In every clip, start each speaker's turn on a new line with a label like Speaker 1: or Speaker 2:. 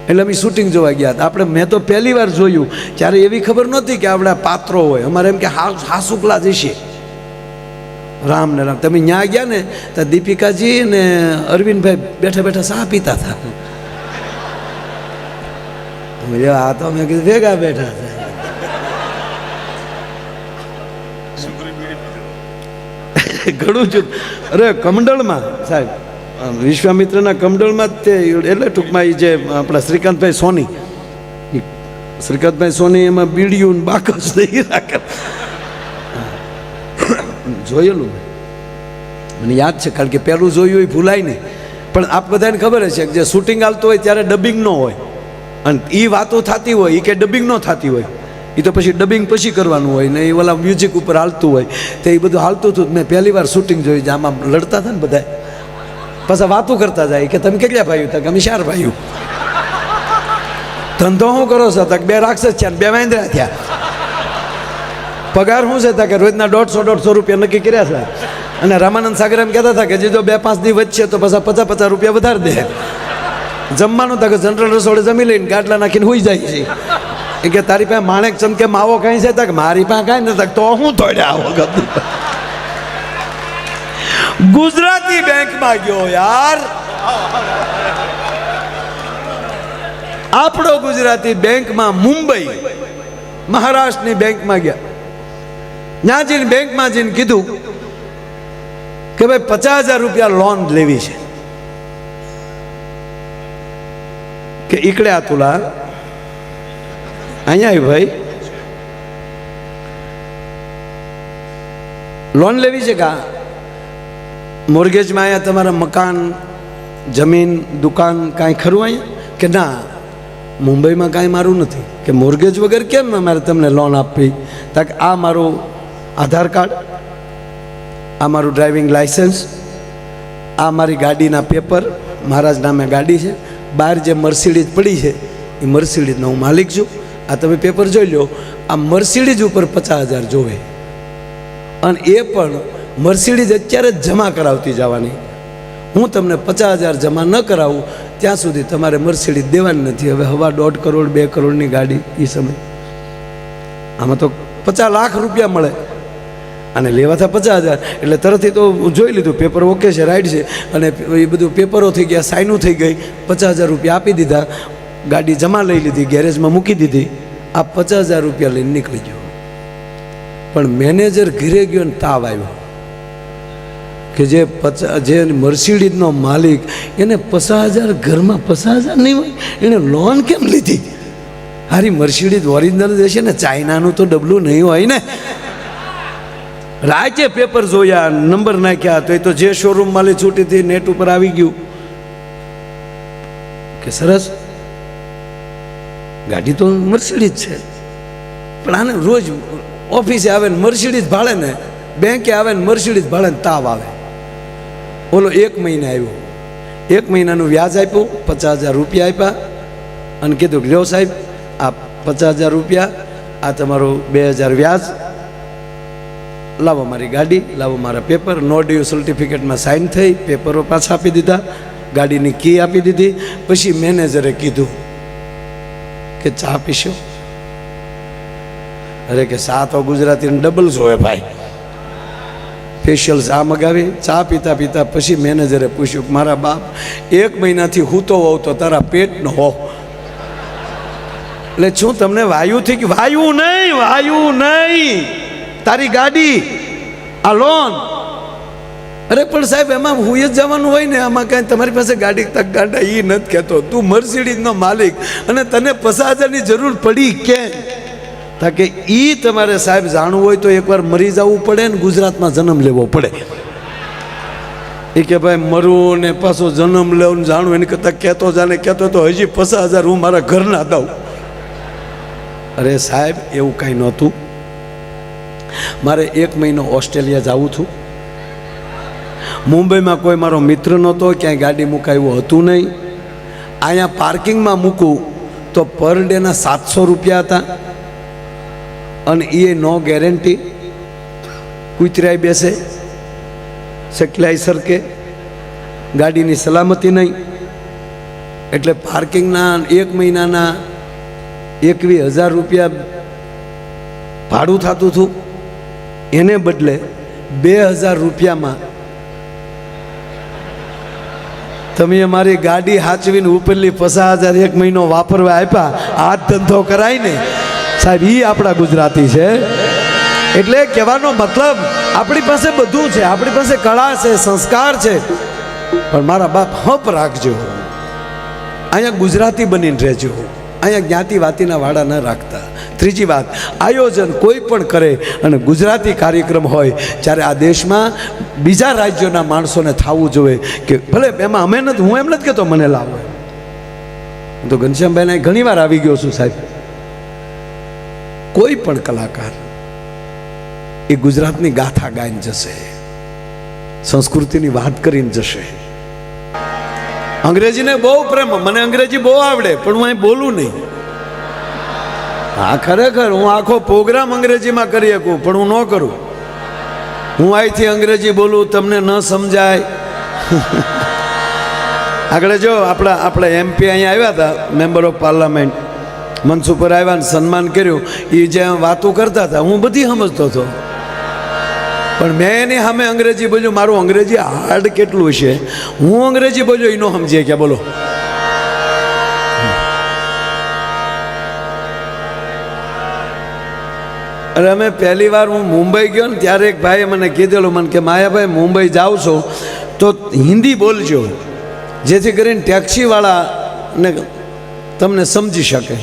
Speaker 1: એટલે અમે શૂટિંગ જોવા ગયા હતા. આપણે મેં તો પહેલી વાર જોયું ત્યારે એવી ખબર નહોતી કે આપણા પાત્રો હોય. અમારે એમ કે હાસુકલા જશે રામ ને રામ. તમે ત્યાં ગયા ને તો દીપિકાજી ને અરવિંદભાઈ બેઠા બેઠા ચા પીતા હતા. આ તો મેં કીધું ભેગા બેઠા હતા. ઘણું જ. અરે કમંડળમાં સાહેબ, વિશ્વામિત્રના કમંડળમાં જ તે એટલે ટૂંકમાં એ જે આપણા શ્રીકાંતભાઈ સોની, શ્રીકાંતભાઈ સોની એમાં બીડિયું બાકસ નહીં રાખે. જોયેલું મને યાદ છે, કારણ કે પહેલું જોયું એ ભૂલાય નહીં. પણ આપ બધાને ખબર છે કે જે શૂટિંગ હાલતું હોય ત્યારે ડબિંગ ન હોય, અને એ વાતો થતી હોય એ કે ડબિંગ ન થતી હોય, એ તો પછી ડબિંગ પછી કરવાનું હોય ને. એ ઓલા મ્યુઝિક ઉપર હાલતું હોય તો એ બધું હાલતું હતું. મેં પહેલી વાર શૂટિંગ જોઈ છે. આમાં લડતા હતા ને બધા, પાછા વાતો કરતા જાય કે તમે કેટલા ભાઈઓ? તક અમે 4 ભાઈઓ. ધંધો શું કરો છો? તક 2 રાક્ષસ છે ને 2 વાંદરા થયા. પગાર શું છે? તક રોજના 150-150 રૂપિયા નક્કી કર્યા છે. અને રામાનંદ સાગર એમ કહેતા હતા કે જે જો 2-5 દી વચ્ચે તો પાછા 50-50 રૂપિયા વધારે દે. જમવાનું તક જનરલ રસોડે જમી લઈને ગાટલા નાખીને હોઈ જાય છે. એ કે તારી પાસે માણેક ચંદ કે માવો કાંઈ છે? તક મારી પાસે કાંઈ ન. તક તો હું તોડ્યા આવો ગતું. ગુજરાતી બેંકમાં ગયો યાર, આપણો ગુજરાતી બેંકમાં. મુંબઈ મહારાષ્ટ્રની બેંકમાં ગયા. ત્યાં જઈને બેંકમાં જઈને કીધું કે ભાઈ 50,000 રૂપિયા લોન લેવી છે. કે ઈકડે આ તુલા અહીંયા આવી ભાઈ, લોન લેવી છે. કા મોર્ગેજમાં અહીંયા તમારા મકાન, જમીન, દુકાન કાંઈ ખરું અહીંયા? કે ના, મુંબઈમાં કાંઈ મારું નથી. કે મોર્ગેજ વગર કેમ અમારે તમને લોન આપવી? તાકે આ મારું આધાર કાર્ડ, આ મારું ડ્રાઇવિંગ લાઇસન્સ, આ મારી ગાડીના પેપર, મારા જ નામે ગાડી છે. બહાર જે મર્સિડીઝ પડી છે એ મર્સિડીઝનો હું માલિક છું. આ તમે પેપર જોઈ લો. આ મર્સિડીઝ ઉપર 50,000 જોવે, અને એ પણ મર્સિડીઝ અત્યારે જ જમા કરાવતી જવાની. હું તમને 50,000 જમા ન કરાવું ત્યાં સુધી તમારે મર્સિડીઝ દેવાની નથી. હવે 1.5 કરોડ 2 કરોડની ગાડી એ સમય, આમાં તો 50 લાખ રૂપિયા મળે, અને લેવા હતા 50,000. એટલે તરતથી તો જોઈ લીધું પેપર ઓકે છે, રાઈટ છે, અને એ બધું પેપરો થઈ ગયા, સાઇનું થઈ ગઈ. 50,000 રૂપિયા આપી દીધા, ગાડી જમા લઈ લીધી, ગેરેજમાં મૂકી દીધી. આ 50,000 રૂપિયા લઈને નીકળી ગયો. પણ મેનેજર ઘરે ગયો ને તાવ આવ્યો કે જે મર્સિડીઝનો માલિક, એને 50,000 ઘરમાં 50,000 નહીં હોય, એને લોન કેમ લીધી? હારી મર્સિડીઝ ઓરિજિનલ જશે ને, ચાઇનાનું તો ડબલું નહીં હોય ને. રાજે પેપર જોયા, નંબર નાખ્યા, તો એ તો જે શોરૂમ માલી છૂટી હતી નેટ ઉપર આવી ગયું કે સરસ ગાડી તો મર્સિડીઝ છે, પણ આને રોજ ઓફિસે આવે ને મર્સિડીઝ ભાડે ને, બેંકે આવે ને મર્સિડીઝ ભાડે ને તાવ આવે. ઓલો 1 મહિને આવ્યો, 1 મહિનાનું વ્યાજ આપ્યું, 50,000 રૂપિયા આપ્યા, અને કીધું લ્યો સાહેબ આ 50,000 રૂપિયા, આ તમારું 2,000 વ્યાજ, લાવો મારી ગાડી, લાવો મારા પેપર. નો ડ્યુ સર્ટિફિકેટમાં સાઇન થઈ, પેપરો પાછા આપી દીધા, ગાડીની કી આપી દીધી. પછી મેનેજરે કીધું કે ચા પીશો? અરે કે ચા તો ગુજરાતીને ડબલ જોવે ભાઈ. સ્પેશિયલ ચા મગાવી, ચા પીતા પીતા પછી મેનેજરે પૂછ્યું કે મારા બાપ 1 મહિનાથી હૂતો હોવ તો તારા પેટનો હો, એટલે શું તમને વાયુ થઈ ગયું? વાયુ નહીં, તારી ગાડી, આ લોન. અરે પણ સાહેબ એમાં હું જ જવાનું હોય ને, આમાં કાંઈ તમારી પાસે ગાડી તક ગાડા એ નથી કહેતો. તું મર્સિડીઝનો માલિક અને તને 50,000ની જરૂર પડી કેમ? તાકે એ તમારે સાહેબ જાણવું હોય તો એકવાર મરી જવું પડે ને ગુજરાતમાં જન્મ લેવો પડે. એ કે ભાઈ મરું ને પાછો જન્મ લેવું જાણવું, એને કરતાં કહેતો જાને કહેતો તો હજી 50,000 હું મારા ઘરના દઉં. અરે સાહેબ એવું કાંઈ નહોતું. મારે 1 મહિનો ઓસ્ટ્રેલિયા જવું હતું. મુંબઈમાં કોઈ મારો મિત્ર નહોતો, ક્યાંય ગાડી મુકાયું હતું નહીં. અહીંયા પાર્કિંગમાં મૂકું તો પર ડેના 700 રૂપિયા હતા, અને એ નો ગેરંટી. કૂતરાઈ બેસે, સકલાઈ સરકે, ગાડીની સલામતી નહીં. એટલે પાર્કિંગના 1 મહિનાના 21,000 રૂપિયા ભાડું થતું હતું, એને બદલે 2,000 રૂપિયામાં તમે અમારી ગાડી હાચવીને ઉપરલી 50,000 1 મહિનો વાપરવા આપ્યા. આ ધંધો કરાય ને સાહેબ, એ આપણા ગુજરાતી છે. એટલે કહેવાનો મતલબ આપણી પાસે બધું છે, આપણી પાસે કળા છે, સંસ્કાર છે, પણ મારા બાપ હપ રાખજો, અહીંયા ગુજરાતી બનીને રહેજો, અહીંયા જ્ઞાતિ વાતીના વાડા ન રાખતા. ત્રીજી વાત, આયોજન કોઈ પણ કરે અને ગુજરાતી કાર્યક્રમ હોય ત્યારે આ દેશમાં બીજા રાજ્યોના માણસોને થવું જોઈએ કે ભલે એમાં અમે નથી, હું એમ નથી કહેતો મને લાવો, હું તો ઘનશ્યામભાઈને ઘણી વાર આવી ગયો છું સાહેબ. કોઈ પણ કલાકાર એ ગુજરાતની ગાથા ગાઈને જશે, સંસ્કૃતિની વાત કરીને જશે. અંગ્રેજીને બહુ પ્રેમ, મને અંગ્રેજી બહુ આવડે, પણ હું અહીં બોલું નહીં. હા ખરેખર હું આખો પ્રોગ્રામ અંગ્રેજીમાં કરી શકું, પણ હું ન કરું. હું અહીંથી અંગ્રેજી બોલું, તમને ન સમજાય. આગળ જો આપણા MP અહીંયા આવ્યા હતા, મેમ્બર ઓફ પાર્લામેન્ટ, મંચ ઉપર આવ્યા ને સન્માન કર્યું. એ જે વાતો કરતા હતા હું બધી સમજતો હતો, પણ મેં એની સામે અંગ્રેજી બોલ્યું. મારું અંગ્રેજી હાર્ડ કેટલું છે, હું અંગ્રેજી બોલ્યો એ ન સમજીએ કે બોલો. અરે અમે પહેલી વાર હું મુંબઈ ગયો ને ત્યારે એક ભાઈએ મને કીધેલું, મને કે માયાભાઈ મુંબઈ જાઓ છો તો હિન્દી બોલજો, જેથી કરીને ટેક્સીવાળાને તમને સમજી શકે.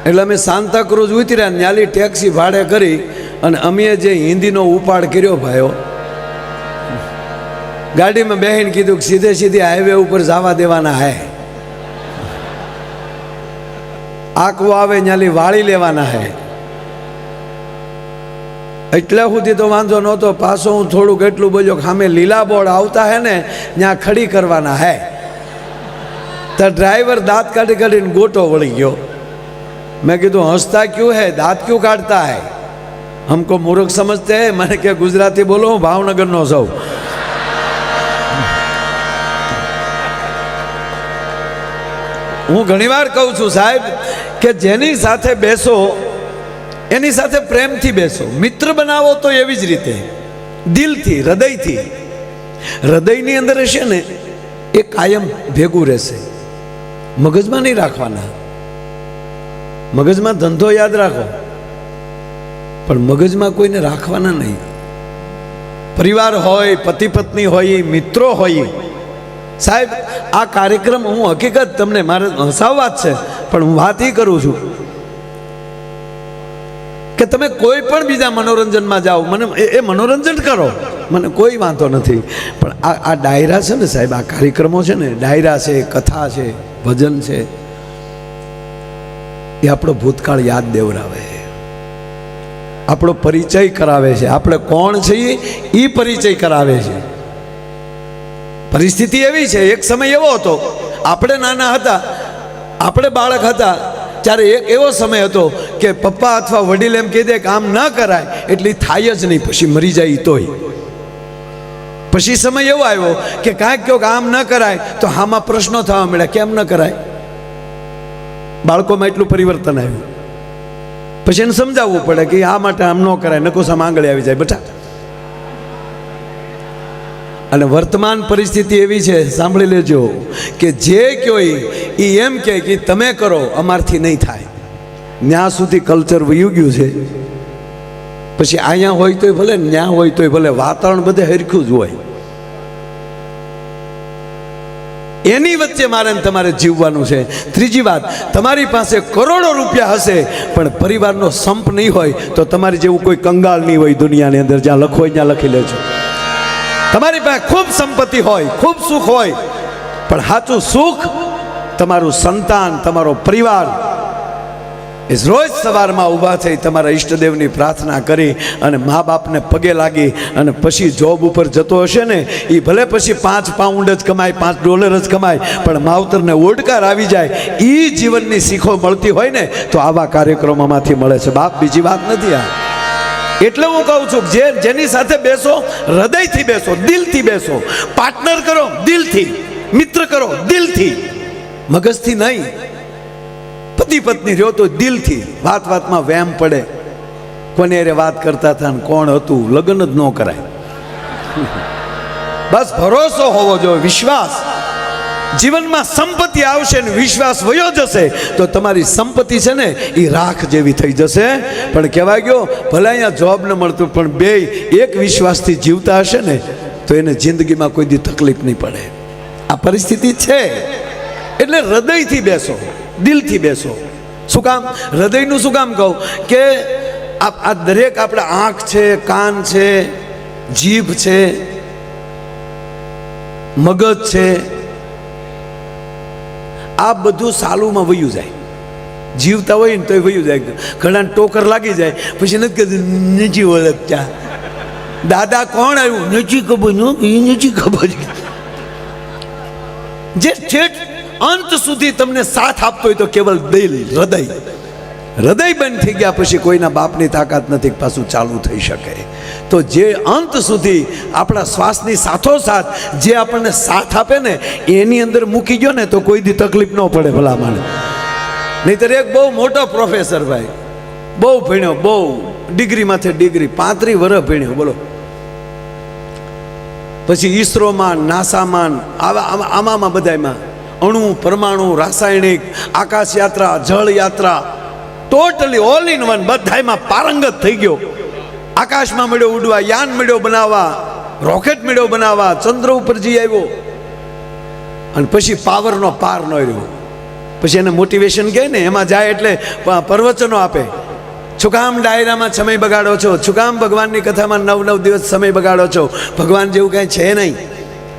Speaker 1: એટલે અમે સાંતાક્રુઝ ઉતર્યા, ન્યાલી ટેક્સી ભાડે કરી અને અમે જે હિન્દીનો ઉપાડ કર્યો ભાઈઓ, ગાડીમાં બેહીને કીધું કે સીધે સીધી હાઈવે ઉપર જવા દેવાના હે, આંકવો આવે ન્યાલી વાળી લેવાના હે. એટલા સુધી તો વાંધો નહોતો. પાછો હું થોડુંક એટલું બોલ્યો કે સામે લીલા બોર્ડ આવતા હે ને ત્યાં ખડી કરવાના હે. તો ડ્રાઈવર દાંત કાઢી કાઢીને ગોટો વળી ગયો. मैं कीधु हंसता क्यों है, दांत क्यों काटता है, हमको मूर्ख समझते हैं. मैंने क्या गुजराती बोलो, हूँ भावनगर नो सौ. હું ઘણીવાર કહું છું સાહેબ કે જેની સાથે બેસો એની સાથે પ્રેમથી બેસો, મિત્ર બનાવો તો એવી જ રીતે દિલથી, હૃદયથી. હૃદયની અંદર હશે ને એ કાયમ ભેગું રહેશે, મગજમાં નહીં રાખવાના. મગજમાં ધંધો યાદ રાખો, પણ મગજમાં કોઈને રાખવાના નહીં. પરિવાર હોય, પતિ પત્ની હોય, મિત્રો હોય. સાહેબ આ કાર્યક્રમ હું હકીકત તમને મારે હસાવવા જ છે, પણ હું વાત એ કરું છું કે તમે કોઈ પણ બીજા મનોરંજનમાં જાઓ, મને એ મનોરંજન કરો, મને કોઈ વાંધો નથી. પણ આ ડાયરા છે ને સાહેબ, આ કાર્યક્રમો છે ને, ડાયરા છે, કથા છે, ભજન છે, એ આપણો ભૂતકાળ યાદ દેવરાવે, આપણો પરિચય કરાવે છે. આપણે કોણ છીએ એ પરિચય કરાવે છે. પરિસ્થિતિ એવી છે, એક સમય એવો હતો, આપણે નાના હતા, આપણે બાળક હતા ત્યારે એક એવો સમય હતો કે પપ્પા અથવા વડીલ એમ કહી દે કે આમ ન કરાય એટલે થાય જ નહીં, પછી મરી જાય તોય. પછી સમય એવો આવ્યો કે કાંઈક કહો કે આમ ન કરાય તો આમાં પ્રશ્નો થવા મળ્યા, કેમ ન કરાય. બાળકોમાં એટલું પરિવર્તન આવ્યું. પછી એને સમજાવવું પડે કે આ માટે આમ ન કરાય, નકોસામાં આંગળી આવી જાય બેટા. અને વર્તમાન પરિસ્થિતિ એવી છે, સાંભળી લેજો, કે જે કયો એ એમ કે તમે કરો, અમારથી નહીં થાય. ત્યાં સુધી કલ્ચર વયું ગયું છે. પછી અહીંયા હોય તોય ભલે, ત્યાં હોય તોય ભલે, વાતાવરણ બધે હરખું જ હોય. એની વચ્ચે મારે તમારે જીવવાનું છે. ત્રીજી વાત, તમારી પાસે કરોડો રૂપિયા હશે પણ પરિવારનો સંપ નહીં હોય તો તમારી જેવું કોઈ કંગાળ નહીં હોય દુનિયાની અંદર. જ્યાં લખો હોય ત્યાં લખી લેજો. તમારી પાસે ખૂબ સંપત્તિ હોય, ખૂબ સુખ હોય, પણ સાચું સુખ તમારું સંતાન, તમારો પરિવાર. રોજ સવારમાં ઊભા થઈ તમારા ઈષ્ટદેવની પ્રાર્થના કરી અને મા બાપને પગે લાગી અને પછી જોબ ઉપર જતો હશે ને, એ ભલે પછી 5 પાઉન્ડ જ કમાય, $5 જ કમાય, પણ માવતરને ઓડકાર આવી જાય, એ જીવનની શીખો મળતી હોય ને તો આવા કાર્યક્રમોમાંથી મળે છે બાપ, બીજી વાત નથી આ. એટલે હું કહું છું જેની સાથે બેસો, હૃદયથી બેસો, દિલથી બેસો. પાર્ટનર કરો દિલથી, મિત્ર કરો દિલથી, મગજથી નહીં. પતિ પત્ની રહ્યો તો દિલથી. વાત વાતમાં વહેમ પડે, કોને રે વાત કરતા હતા ને કોણ હતું, લગ્ન જ ન કરાય. બસ ભરોસો હોવો જોઈએ, વિશ્વાસ. જીવનમાં સંપત્તિ આવશે ને વિશ્વાસ વયો જશે તો તમારી સંપત્તિ છે ને એ રાખ જેવી થઈ જશે. પણ કહેવાય ગયો ભલે અહીંયા જોબ ન મળતું પણ બે એક વિશ્વાસથી જીવતા હશે ને તો એને જિંદગીમાં કોઈ દી તકલીફ નહીં પડે. આ પરિસ્થિતિ છે. એટલે હૃદયથી બેસો, દિલથી બેસો. શું કામ હૃદયનું શું કામ કહું કે આ દરેક આપણે આંખ છે, કાન છે, જીભ છે, મગજ છે, આ બધું સાલુમાં વયું જાય. જીવતા હોય ને તો વયું જાય. ઘણા ટોકર લાગી જાય પછી નથી કહેતું નથી ઓળખતા, દાદા કોણ આવ્યું નથી ખબર, એ નથી ખબર. જે ઠેઠ અંત સુધી તમને સાથ આપતો હોય તો કેવલ દિલ, હૃદય. હૃદય બંધ થઈ ગયા પછી કોઈના બાપની તાકાત નથી પાછું ચાલુ થઈ શકે. તો જે અંત સુધી આપણા શ્વાસની સાથોસાથ જે આપણને સાથ આપે ને એની અંદર મૂકી ગયો ને તો કોઈ દી તકલીફ ન પડે ભલામણ. નહીતર એક બહુ મોટો પ્રોફેસર ભાઈ, બહુ ભણ્યો, બહુ ડિગ્રીમાંથી ડિગ્રી, 35 વર્ષ ભણ્યો, બોલો. પછી ઈસરોમાં, નાસામાં, આમાં બધામાં અણુ, પરમાણુ, રાસાયણિક, આકાશ યાત્રા, જળ યાત્રા, ટોટલી ઓલ ઇન વન બધામાં પારંગત થઈ ગયો. આકાશમાં મળ્યો ઉડવા, યાન મળ્યો બનાવવા, રોકેટ મળ્યો બનાવવા, ચંદ્ર ઉપર જઈ આવ્યો. અને પછી પાવરનો પાર ન રહ્યો. પછી એને મોટિવેશન કહે ને, એમાં જાય એટલે પ્રવચનો આપે. શું કામ ડાયરામાં સમય બગાડો છો, શું કામ ભગવાનની કથામાં 9 દિવસ સમય બગાડો છો, ભગવાન જેવું કાંઈ છે નહીં.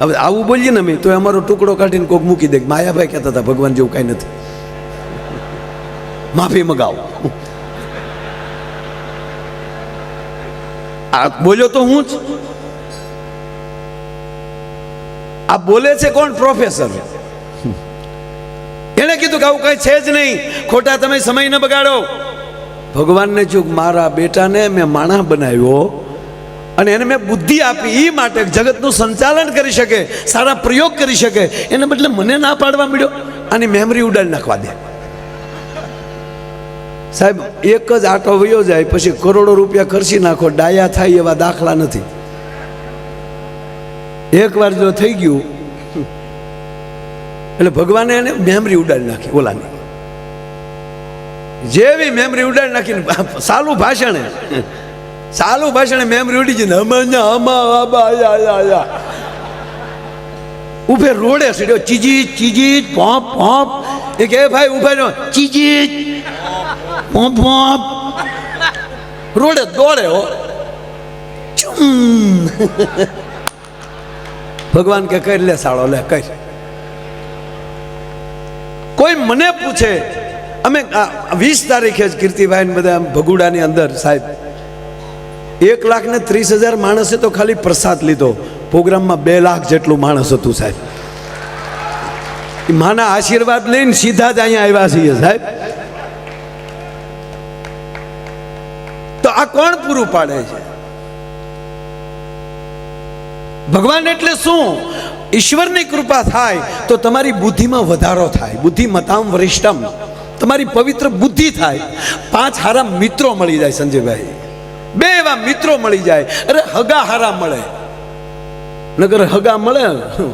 Speaker 1: હવે આવું બોલીએ ને અમે તો અમારો ટુકડો કાઢીને કોક મૂકી દે. માયાભાઈ કહેતા હતા ભગવાન જેવું કાંઈ નથી, માફી મગાવો. આ બોલ્યો તો હું જ. આ બોલે છે કોણ? પ્રોફેસર. એને કીધું કે આવું કઈ છે જ નહીં, ખોટા તમે સમય ન બગાડો. ભગવાનને ચૂક મારા બેટાને મેં માણસ બનાવ્યો અને એને મેં બુદ્ધિ આપી એ માટે જગતનું સંચાલન કરી શકે, સારા પ્રયોગ કરી શકે. એને બદલે મને ના પાડવા મળ્યો, આની મેમરી ઉડાડી નાખવા દે. સાહેબ એક જ આટો વયો જાય પછી કરોડો રૂપિયા ખર્ચી નાખો, ડાયા થાય એવા દાખલા નથી. એકવાર જો થઈ ગયું એટલે ભગવાને એને મેમરી ઉડાડી નાખી. ઓલાની જેવી મેમરી ઉડાડી નાખીને સાલું ભાષણે મેમરી ઉડી જઈને ઉભે રોડે સીડ્યો, ચીજી પોપ પોપ. એ કે ભાઈ ઉભા રહ્યો, ચીજી પોપ પોપ. રોડે દોડે હો. ભગવાન કે કરી લે સાળો, લે કર. કોઈ મને પૂછે, અમે 20 તારીખે જ કીર્તિભાઈ ને બધા ભગુડાની અંદર સાહેબ 1,30,000 માણસે તો ખાલી પ્રસાદ લીધો. પ્રોગ્રામમાં 2 લાખ જેટલું માણસ હતું સાહેબ. માના આશીર્વાદ લઈને સીધા જ અહીંયા આવ્યા છીએ સાહેબ. તો આ કોણ પૂરું પાડે છે? ભગવાન એટલે શું? ઈશ્વરની કૃપા થાય તો તમારી બુદ્ધિમાં વધારો થાય. બુદ્ધિમતામ વરિષ્ઠમ, તમારી પવિત્ર બુદ્ધિ થાય. 5 હારા મિત્રો મળી જાય સંજયભાઈ, 2 એવા મિત્રો મળી જાય. અરે હગા હારા મળે, નગર હગા મળે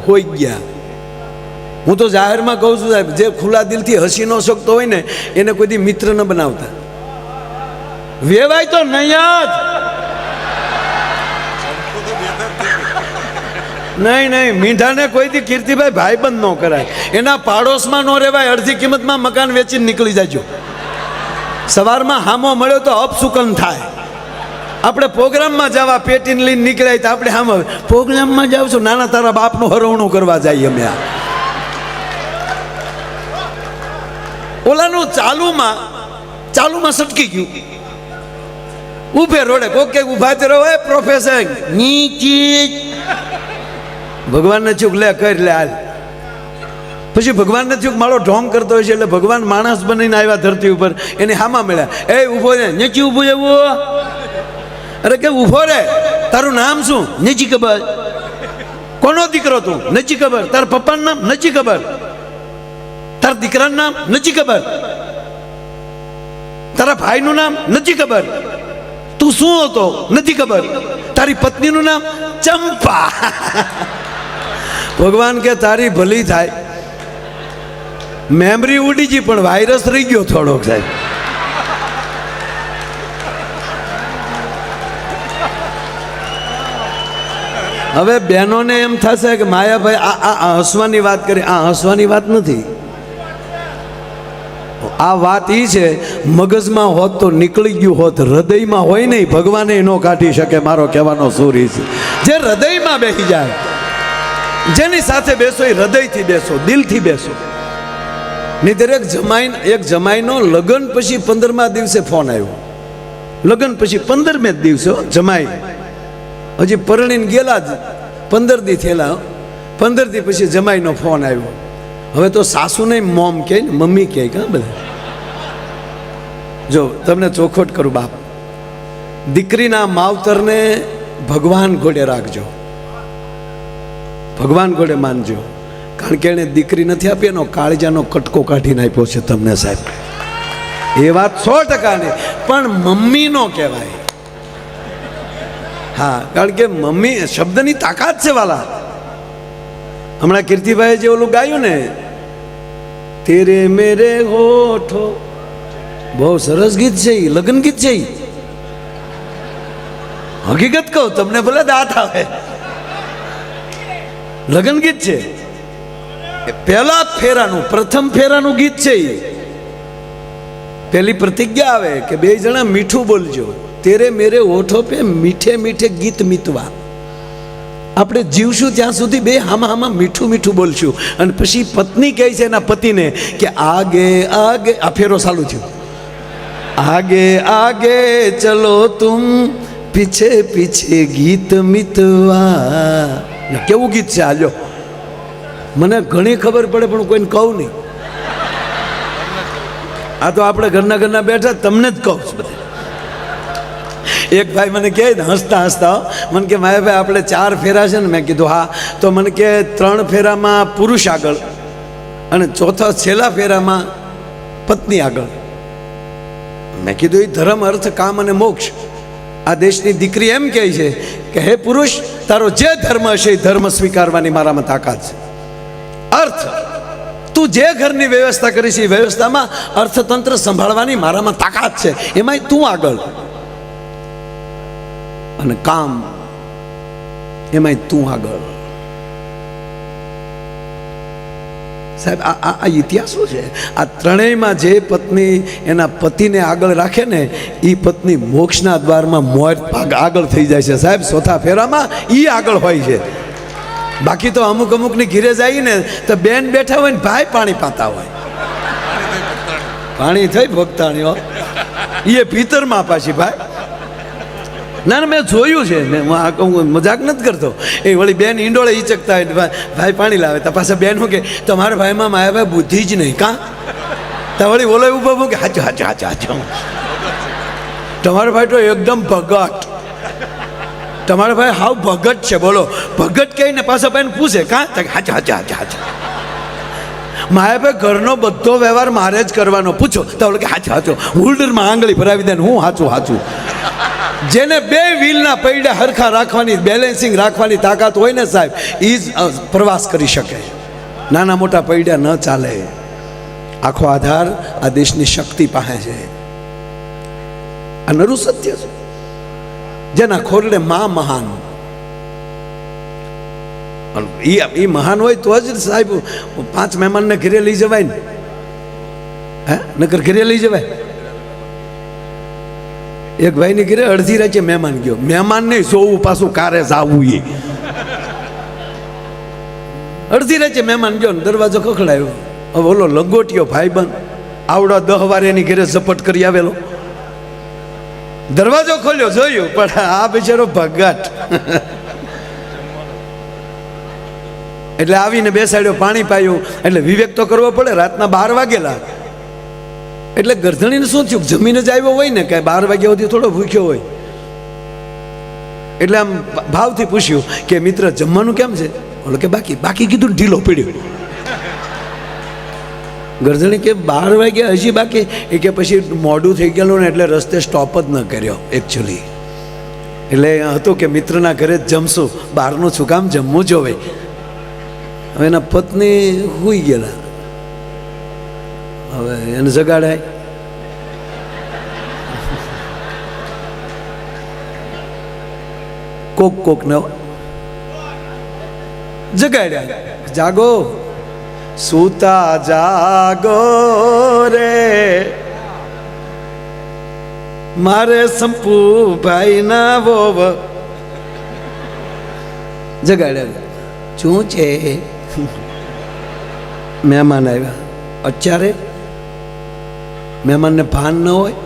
Speaker 1: હોઈ ગયા. હું તો જાહેરમાં કહું છું સાહેબ, જે ખુલ્લા દિલથી હસી ન શકતો હોય ને એને કોઈ દી મિત્ર ન બનાવતા. વેવાય તો નહીં જ નહીં. મીંઢાને કોઈ દી કીર્તિભાઈ ભાઈબંધ ન કરાય, એના પાડોશમાં ન રહેવાય. અડધી કિંમતમાં મકાન વેચીને નીકળી જાજો. સવારમાં હામો મળ્યો તો અપસુકન થાય. આપણે પ્રોગ્રામમાં જવા પેટીને લઈને નીકળ્યા તો આપણે હામો પ્રોગ્રામમાં જાવ છો, નાના તારા બાપનું હરવણું કરવા જઈએ અમે. ઓલાનું ચાલુમાં સટકી ગયું. ઉભે રોડે કોક કે ઉભા તે રહો, પ્રોફેસર નીચે. ભગવાનને ચૂક લે કર લે હાલ. પછી ભગવાનને ચૂક મારો ઢોંગ કરતો હોય છે એટલે ભગવાન માણસ બનીને આવ્યા ધરતી ઉપર, એને હામાં મળ્યા. એ ઉભો રે, નીચે ઉભો જવું. અરે કે ઉભો રે, તારું નામ શું? નથી ખબર. કોનો દીકરો તું? નથી ખબર. તારા પપ્પાનું નામ નથી ખબર. તારા દીકરાનું નામ નથી ખબર, તારા ભાઈનું નામ નથી ખબર, તું શું હતો નથી ખબર, તારી પત્નીનું નામ ચંપા. ભગવાન કે તારી ભલી થાય, મેમરી ઉડી ગઈ પણ વાયરસ રહી ગયો થોડોક સાહેબ. હવે બહેનોને એમ થશે કે માયાભાઈ આ હસવાની વાત કરી. આ હસવાની વાત નથી, આ વાત એ છે મગજમાં હોત તો નીકળી ગયું હોત, હૃદયમાં હોય નહીં ભગવાને ન કાઢી શકે. મારો કહેવાનો સૂર એ છે, જે હૃદયમાં બેસી જાય, જેની સાથે બેસો એ હૃદયથી બેસો, દિલથી બેસો. નહીંતર એક જમાઈનો લગ્ન પછી 15મા દિવસે ફોન આવ્યો. લગ્ન પછી 15મે દિવસે જમાઈ હજી પરણીને ગયેલા જ 15 દી થયેલા, 15 દી પછી જમાઈનો ફોન આવ્યો. હવે તો સાસુ નહીં મોમ કહે ને મમ્મી કહે કા બધા. જો તમને ચોખવટ કરું બાપ, દીકરીના માવતરને ભગવાન ઘોડે રાખજો, ભગવાન ઘોડે માનજો. કારણ કે એને દીકરી નથી આપી, એનો કાળજાનો કટકો કાઢીને આપ્યો છે તમને સાહેબ. એ વાત 100%. પણ મમ્મી નો કહેવાય. હા, કારણ કે મમ્મી શબ્દની તાકાત છે વાલા. હમણાં કીર્તિભાઈ જે ઓલું ગાયું ને, તેરે મેરે હોઠો, બહુ સરસ ગીત છે, લગ્ન ગીત છે. હકીકત કહું તમને, ભલે દાંત આવે, લગ્ન ગીત છે. પહેલા ફેરાનું, પ્રથમ ફેરાનું ગીત છે. પહેલી પ્રતિજ્ઞા આવે કે બે જણા મીઠું બોલજો. તેરે મેરે હોઠો પે મીઠે મીઠે ગીત મીતવા. આપણે જીવશું ત્યાં સુધી બે હામાં મીઠું મીઠું બોલશું. અને પછી પત્ની કહે છે એના પતિને કે આગે આગે, આ ફેરો ચાલુ થયો, આગે આગે ચલો તુમ પીછે પીછે ગીત મિતવા. કેવું ગીત છે આજો, મને ઘણી ખબર પડે પણ કોઈને કહું નહીં. આ તો આપણે ઘરના બેઠા તમને જ કહું છું બધા. એક ભાઈ મને કહે ને હસતા હસતા, મને કે માયાભાઈ આપણે 4 ફેરા છે ને. મેં કીધું હા. તો મને કે 3 ફેરામાં પુરુષ આગળ અને ચોથા છેલ્લા ફેરામાં પત્ની આગળ. મેં કીધું એ ધર્મ, અર્થ, કામ અને મોક્ષ. આ દેશની દીકરી એમ કહે છે કે હે પુરુષ, તારો જે ધર્મ હશે એ ધર્મ સ્વીકારવાની મારામાં તાકાત છે. અર્થ, તું જે ઘરની વ્યવસ્થા કરીશ એ વ્યવસ્થામાં અર્થતંત્ર સંભાળવાની મારામાં તાકાત છે, એમાંય તું આગળ. અને કામ, એમાંય તું આગળ. સાહેબ આ ઇતિહાસો છે. આ ત્રણેયમાં જે પત્ની એના પતિને આગળ રાખે ને, એ પત્ની મોક્ષના દ્વારમાં મોર આગળ થઈ જાય છે સાહેબ. ચોથા ફેરામાં એ આગળ હોય છે. બાકી તો અમુકની ઘીરે જાય ને તો બેન બેઠા હોય ને ભાઈ પાણી પાતા હોય. પાણી થઈ ભક્તાણીઓ એ ભીતરમાં પાછી ભાઈ. ના મેં જોયું છે, હું મજાક નથી કરતો. એ વળી બેન ઈંડોળે ઈચકતા હોય, ભાઈ પાણી લાવે તો પાછા બેન શું કે તમારા ભાઈમાં માયાભાઈ બુદ્ધિ જ નહીં કાં. તો વળી બોલો ઉભો કે હાચું હાચું હાચું હાચું. તમારો ભાઈ તો એકદમ ભગત, તમારો ભાઈ હાવ ભગત છે. બોલો ભગત કહીને પાછા ભાઈને પૂછે કાં, હાચું હાચું હાચું હાચું. માયાભાઈ ઘરનો બધો વ્યવહાર મારે જ કરવાનો. પૂછો તો કે હાચું હાચું. હોલ્ડરમાં આંગળી ભરાવી દે ને હું હાચું હાચું. જેને 2 વ્હીલના પૈડા હરખા રાખવાની, બેલેન્સિંગ રાખવાની તાકાત હોય ને સાહેબ, એ જ પ્રવાસ કરી શકે. નાના મોટા પૈડા ન ચાલે. આખો આધાર આ દેશની શક્તિ પાસે છે. આ નરું સત્ય છે. જેના ખોરડે માં મહાન, એ મહાન હોય તો જ સાહેબ 5 મહેમાનને ઘરે લઈ જવાય ને. હે નકર ઘરે લઈ જવાય. એક ભાઈની ઘરે અડધી રાતે મહેમાન ગયો. મહેમાન નહીં, સોવું પાછું કારે જાવું. એ અડધી રાતે મહેમાન ગયો ને દરવાજો ખખડાયો. હવે ઓલો લંગોટિયો ભાઈબંધ આવડો 10 વાર એની ઘરે ઝપટ કરી આવેલો. દરવાજો ખોલ્યો, જોયું, પણ આ બિચારો ભગત. એટલે આવીને બેસાડ્યો, પાણી પાયું. એટલે વિવેક તો કરવો પડે. રાતના 12 વાગેલા. એટલે ગરધણીને શું થયું, જમીને જ આવ્યો હોય ને, કે 12 વાગ્યા સુધી થોડો ભૂખ્યો હોય. એટલે આમ ભાવથી પૂછ્યું કે મિત્ર જમવાનું કેમ છે? બોલો કે બાકી કીધું, ઢીલો પડ્યો. ગરધણી કે 12 વાગ્યા હજી બાકી, એ કે પછી મોડું થઈ ગયેલું ને એટલે રસ્તે સ્ટોપ જ ન કર્યો એકચ્યુઅલી. એટલે હતું કે મિત્રના ઘરે જ જમશું, બહારનું શું કામ જમવું જોવે. હવે એના પત્ની સૂઈ ગયેલા, હવે એને જગાડાય. કોક ને જગાડ્યા, જાગો સૂતા જાગો રે મારે સંપુ ભાઈ ના વોવ. જગાડ્યા. શું છે? મહેમાન આવ્યા. અત્યારે મહેમાનને ભાન ન હોય,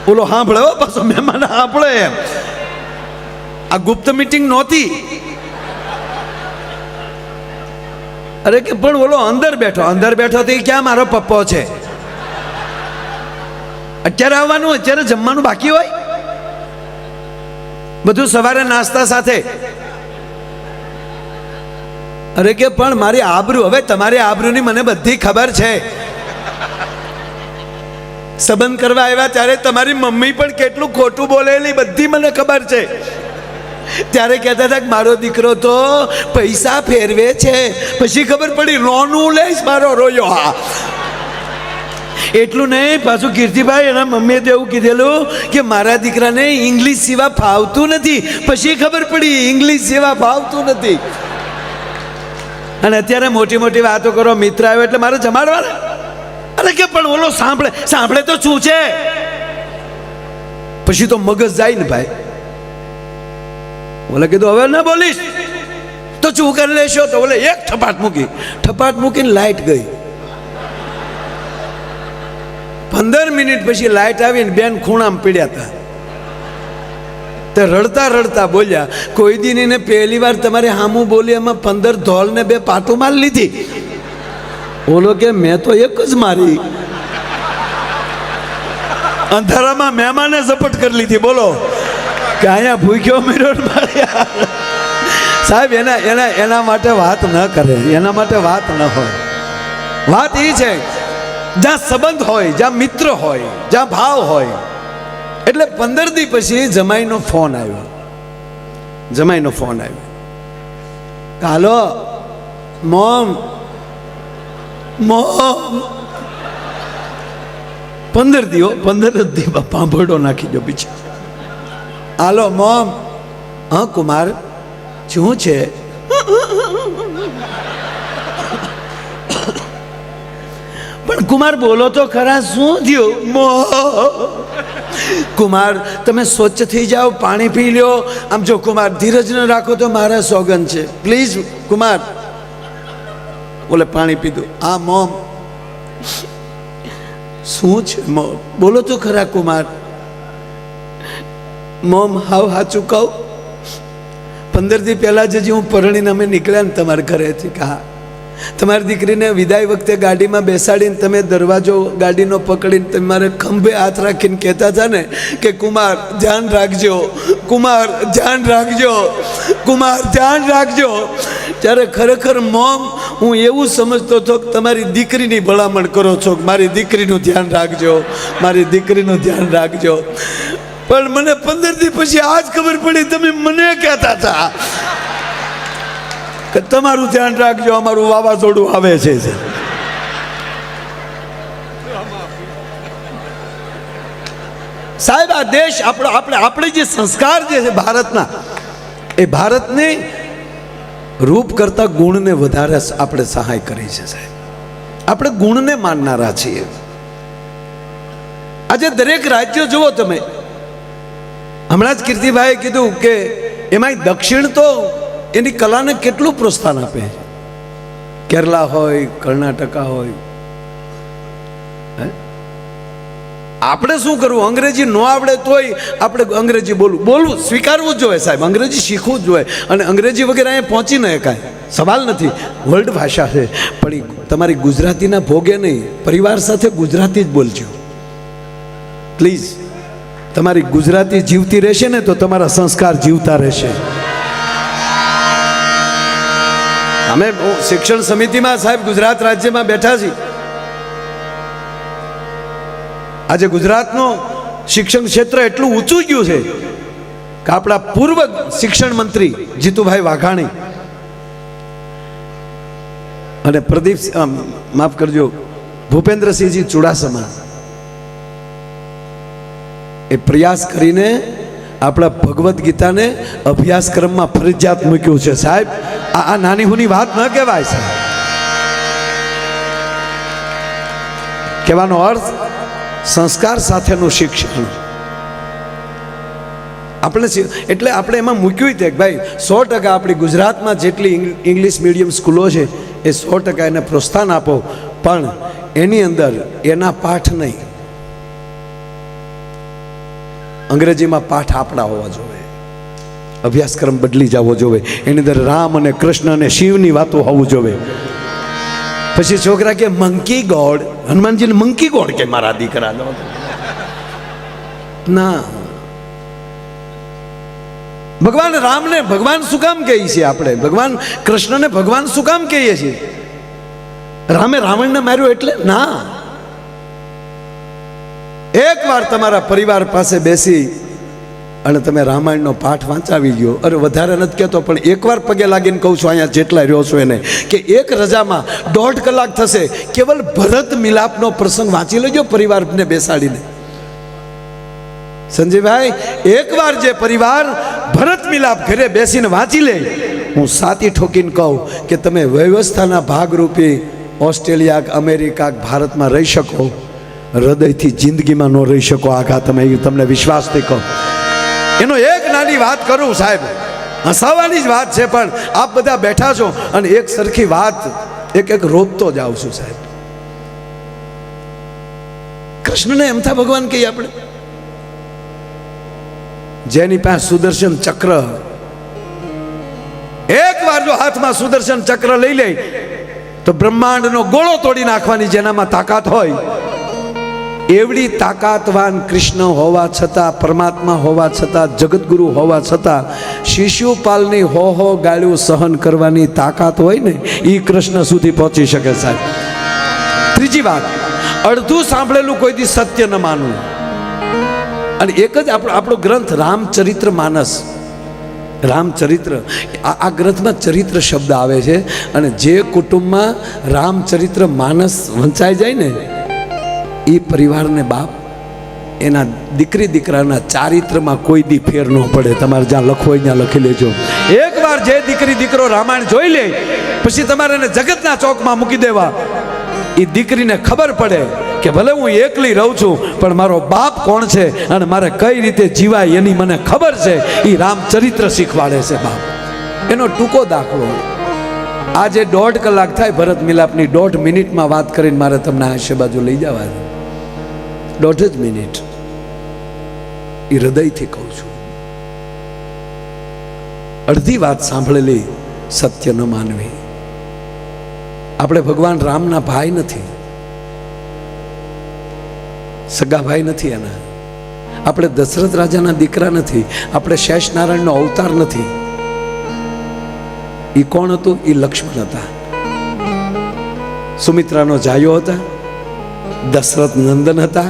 Speaker 1: બોલો સાંભળે હો, પાછો મહેમાન સાંભળે. એમ આ ગુપ્ત મીટિંગ નહોતી. અરે કે પણ બોલો અંદર બેઠો તો ક્યાં મારો પપ્પો છે? અત્યારે આવવાનું, અત્યારે જમવાનું બાકી હોય, બધું સવારે નાસ્તા સાથે. અરે કે પણ મારી આબરૂ, હવે તમારી આબરૂની મને બધી ખબર છે. સંબંધ કરવા આવ્યા ત્યારે તમારી મમ્મી પણ કેટલું ખોટું બોલેલી બધી મને ખબર છે. ત્યારે કહેતા હતા કે મારો દીકરો તો પૈસા ફેરવે છે, પછી ખબર પડી રોનું લઈશ મારો રોયો. હા, એટલું નહીં, પાછું કીર્તિભાઈ એના મમ્મીએ તો એવું કીધેલું કે મારા દીકરાને ઇંગ્લિશ સિવા ફાવતું નથી, પછી ખબર પડી ઇંગ્લિશ સિવા ફાવતું નથી. અને અત્યારે મોટી મોટી વાતો કરો, મિત્ર આવ્યો એટલે મારે જમાડવાના. અરે કે પણ ઓલો સાંભળે તો શું છે? પછી તો મગજ જાય ને ભાઈ. ઓલે કીધું હવે ના બોલીશ તો શું કરી લેશો? તો ઓલે એક થપાટ મૂકીને લાઈટ ગઈ. 15 મિનિટ પછી લાઈટ આવીને બેન ખૂણામાં પીડ્યા હતા. તે રડતા બોલ્યા, કોઈ દિન એને પહેલી વાર તમારે હામું બોલી એમાં 15 ધોલ ને 2 પાટું મારી લીધી. ઓલો કે મેં તો એક જ મારી. અંધારામાં મહેમાને ઝપટ કરી લીધી. બોલો કે અહીંયા ભૂખ્યો મેળો માર્યા. સાહેબ એના માટે વાત ન કરે, એના માટે વાત ન હોય. વાત એ છે જ્યાં સંબંધ હોય, જ્યાં મિત્ર હોય, જ્યાં ભાવ હોય. એટલે 15 દી પછી જમાઈનો ફોન આવ્યો. હાલો મોમ 15 દી પાંભડો નાખી દો પીછે. હાલો મોમ. હા કુમાર, શું છે? પણ કુમાર બોલો તો ખરા, શું થયું? કુમાર તમે સ્વચ્છ થઈ જાઓ, પાણી પી લ્યો. આમ જો કુમાર ધીરજ ન રાખો તો મારા સોગન છે, પ્લીઝ કુમાર. બોલે પાણી પીધું. હા મોમ. શું છે મોમ? બોલો તો ખરા કુમાર. મોમ હાવ સાચું કહું, 15 દી પહેલા જે હું પરણીને અમે નીકળ્યા ને તમારા ઘરેથી, કહા તમારી દીકરીને વિદાય વખતે ગાડીમાં બેસાડીને તમે દરવાજો ગાડીનો પકડીને તમારે ખંભે હાથ રાખીને કહેતા હતા ને કે કુમાર ધ્યાન રાખજો, કુમાર ધ્યાન રાખજો, કુમાર ધ્યાન રાખજો. ત્યારે ખરેખર મોમ હું એવું સમજતો હતો કે તમારી દીકરીની ભલામણ કરો છો, મારી દીકરીનું ધ્યાન રાખજો, મારી દીકરીનું ધ્યાન રાખજો. પણ મને 15 દી પછી આજ ખબર પડી તમે મને કહેતા હતા કે તમારું ધ્યાન રાખજો, અમારું વાવાઝોડું આવે છે. સાહેબ આ દેશ આપણે જે સંસ્કાર જે છે ભારતના, એ ભારતને રૂપ કરતા ગુણને વધારે આપણે સહાય કરી છે. સાહેબ આપણે ગુણને માનનારા છીએ. આજે દરેક રાજ્ય જુઓ તમે, હમણાં જ કીર્તિભાઈએ કીધું કે એમાં દક્ષિણ તો એની કલાને કેટલું પ્રોત્સાહન આપે છે. કેરલા હોય, કર્ણાટકા હોય. આપણે શું કરવું? અંગ્રેજી ન આવડે તોય આપણે અંગ્રેજી બોલવું સ્વીકારવું જ જોઈએ. સાહેબ અંગ્રેજી શીખવું જ જોઈએ. અને અંગ્રેજી વગેરે અહીંયા પહોંચી ન શકાય, સવાલ નથી, વર્લ્ડ ભાષા છે. પણ તમારી ગુજરાતીના ભોગે નહીં, પરિવાર સાથે ગુજરાતી જ બોલજો પ્લીઝ. તમારી ગુજરાતી જીવતી રહેશે ને તો તમારા સંસ્કાર જીવતા રહેશે. અમે શિક્ષણ સમિતિમાં સાહેબ ગુજરાત રાજ્યમાં બેઠા છીએ. આજે ગુજરાતનો શિક્ષણ ક્ષેત્ર એટલું ઊંચું ગયું છે કે આપણા પૂર્વ શિક્ષણ મંત્રી જીતુભાઈ વાઘાણી અને પ્રદીપ માફ કરજો ભૂપેન્દ્રસિંહજી ચુડાસમા એ પ્રયાસ કરીને આપણા ભગવદ્ ગીતાને અભ્યાસક્રમમાં ફરજિયાત મૂક્યું છે સાહેબ. આ નાની હુની વાત ન કહેવાય સાહેબ. કહેવાનો અર્થ સંસ્કાર સાથેનું શિક્ષણ આપણે એટલે આપણે એમાં મૂક્યું કે ભાઈ 100% આપણી ગુજરાતમાં જેટલી ઇંગ્લિશ મીડિયમ સ્કૂલો છે એ 100% એને પ્રોત્સાહન આપો, પણ એની અંદર એના પાઠ નહીં, અંગ્રેજીમાં પાઠ આપણા હોવા જોઈએ, અભ્યાસક્રમ બદલી જવો જોઈએ, એની અંદર રામ અને કૃષ્ણ અને શિવની વાતો હોવું જોઈએ. પછી છોકરા કે મંકી ગોડ, હનુમાનજીને મંકી ગોડ કે મારા દીકરા ના. ભગવાન રામને ભગવાન શું કામ કહીએ છીએ આપણે? ભગવાન કૃષ્ણને ભગવાન શું કામ કહીએ છીએ? રામે રાવણને માર્યો એટલે ના. એકવાર તમારા પરિવાર પાસે બેસી અને તમે રામાયણનો પાઠ વાંચાવી લ્યો. અરે વધારે નથી કહેતો, પણ એકવાર પગે લાગીને કહું છું અહીંયા જેટલા રહ્યો છો એને, કે એક રજામાં 1.5 કલાક થશે, કેવલ ભરત મિલાપનો પ્રસંગ વાંચી લેજો પરિવારને બેસાડીને. સંજયભાઈ, એકવાર જે પરિવાર ભરત મિલાપ ઘરે બેસીને વાંચી લે, હું સાતી ઠોકીને કહું કે તમે વ્યવસ્થાના ભાગરૂપે ઓસ્ટ્રેલિયા, અમેરિકા, ભારતમાં રહી શકો, હૃદયથી જિંદગીમાં ન રહી શકો. આઘા તમે તમને વિશ્વાસથી કહો. એનો એક નાની વાત કરું સાહેબ, હસાવાની જ વાત છે, પણ આપ બધા બેઠા છો અને એક સરખી વાત એક રોપતો જાઉં છું સાહેબ. કૃષ્ણને એમથા ભગવાન કહીએ આપણે, જેની પાસે સુદર્શન ચક્ર, એકવાર જો હાથમાં સુદર્શન ચક્ર લઈ લે તો બ્રહ્માંડનો ગોળો તોડી નાખવાની જેનામાં તાકાત હોય, એવડી તાકાતવાન કૃષ્ણ હોવા છતાં, પરમાત્મા હોવા છતાં, જગતગુરુ હોવા છતાં શિશુપાલની હો ગાળ્યું સહન કરવાની તાકાત હોય ને, એ કૃષ્ણ સુધી પહોંચી શકે સાહેબ. ત્રીજી વાત, અડધું સાંભળેલું કોઈ દી સત્ય ન માનવું. અને એક જ આપણો ગ્રંથ રામચરિત્ર માનસ, રામચરિત્ર, આ ગ્રંથમાં ચરિત્ર શબ્દ આવે છે. અને જે કુટુંબમાં રામચરિત્ર માનસ વંચાઈ જાય ને, એ પરિવારને બાપ એના દીકરી દીકરાના ચારિત્રમાં કોઈ દી ફેર ન પડે. તમારે જ્યાં લખો હોય ત્યાં લખી લેજો. એકવાર જે દીકરી દીકરો રામાયણ જોઈ લે, પછી તમારે એને જગતના ચોકમાં મૂકી દેવા. એ દીકરીને ખબર પડે કે ભલે હું એકલી રહું છું, પણ મારો બાપ કોણ છે અને મારે કઈ રીતે જીવાય એની મને ખબર છે. એ રામચરિત્ર શીખવાડે છે બાપ. એનો ટૂંકો દાખલો, આજે 1.5 કલાક થાય ભરત મિલાપની, 1.5 મિનિટમાં વાત કરીને મારે તમને આશે બાજુ લઈ જવા છે. 1.5 જ મિનિટ. એ હૃદયથી કહું છું. અડધી વાત સાંભળેલી સત્ય ન માનવી. આપણે ભગવાન રામના ભાઈ નથી, સગા ભાઈ નથી એના. આપણે દશરથ રાજાના દીકરા નથી, આપણે શેષ નારાયણનો અવતાર નથી. એ કોણ હતું? એ લક્ષ્મણ હતા, સુમિત્રાનો જાયો હતા, દશરથ નંદન હતા,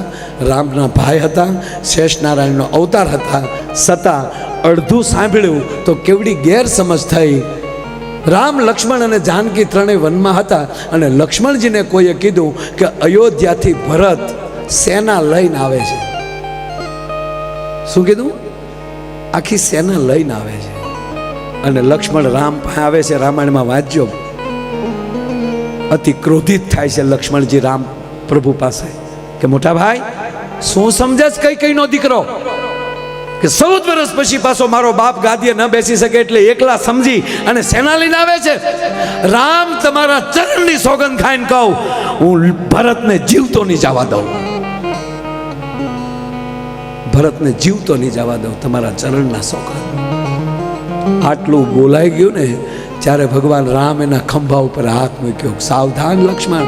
Speaker 1: રામના ભાઈ હતા, શેષ નારાયણનો અવતાર હતા. છતાં અડધું સાંભળ્યું તો કેવડી ગેરસમજ થઈ. રામ, લક્ષ્મણ અને જાનકી ત્રણેય વનમાં હતા, અને લક્ષ્મણજીને કોઈએ કીધું કે અયોધ્યાથી ભરત સેના લઈને આવે છે. શું કીધું? આખી સેના લઈને આવે છે. અને લક્ષ્મણ રામ પાસે આવે છે. રામાયણમાં વાંચજો, અતિ ક્રોધિત થાય છે લક્ષ્મણજી રામ પ્રભુ પાસે કે મોટા ભાઈ, શું સમજે કઈ કઈનો દીકરો કે 14 વર્ષ પછી પાછો મારો બાપ ગાદીએ ન બેસી શકે એટલે એકલા સમજી અને સેના લઈને આવે છે. રામ, તમારા ચરણની સોગંદ ખાઈને કહું, હું ભરતને જીવતો નહીં જવા દઉં. ભરતને જીવતો નહીં જવા દઉં, તમારા ચરણના સોગંદ. આટલું બોલાઈ ગયું ને, ત્યારે ભગવાન રામ એના ખંભા ઉપર હાથ મૂક્યો. સાવધાન લક્ષ્મણ.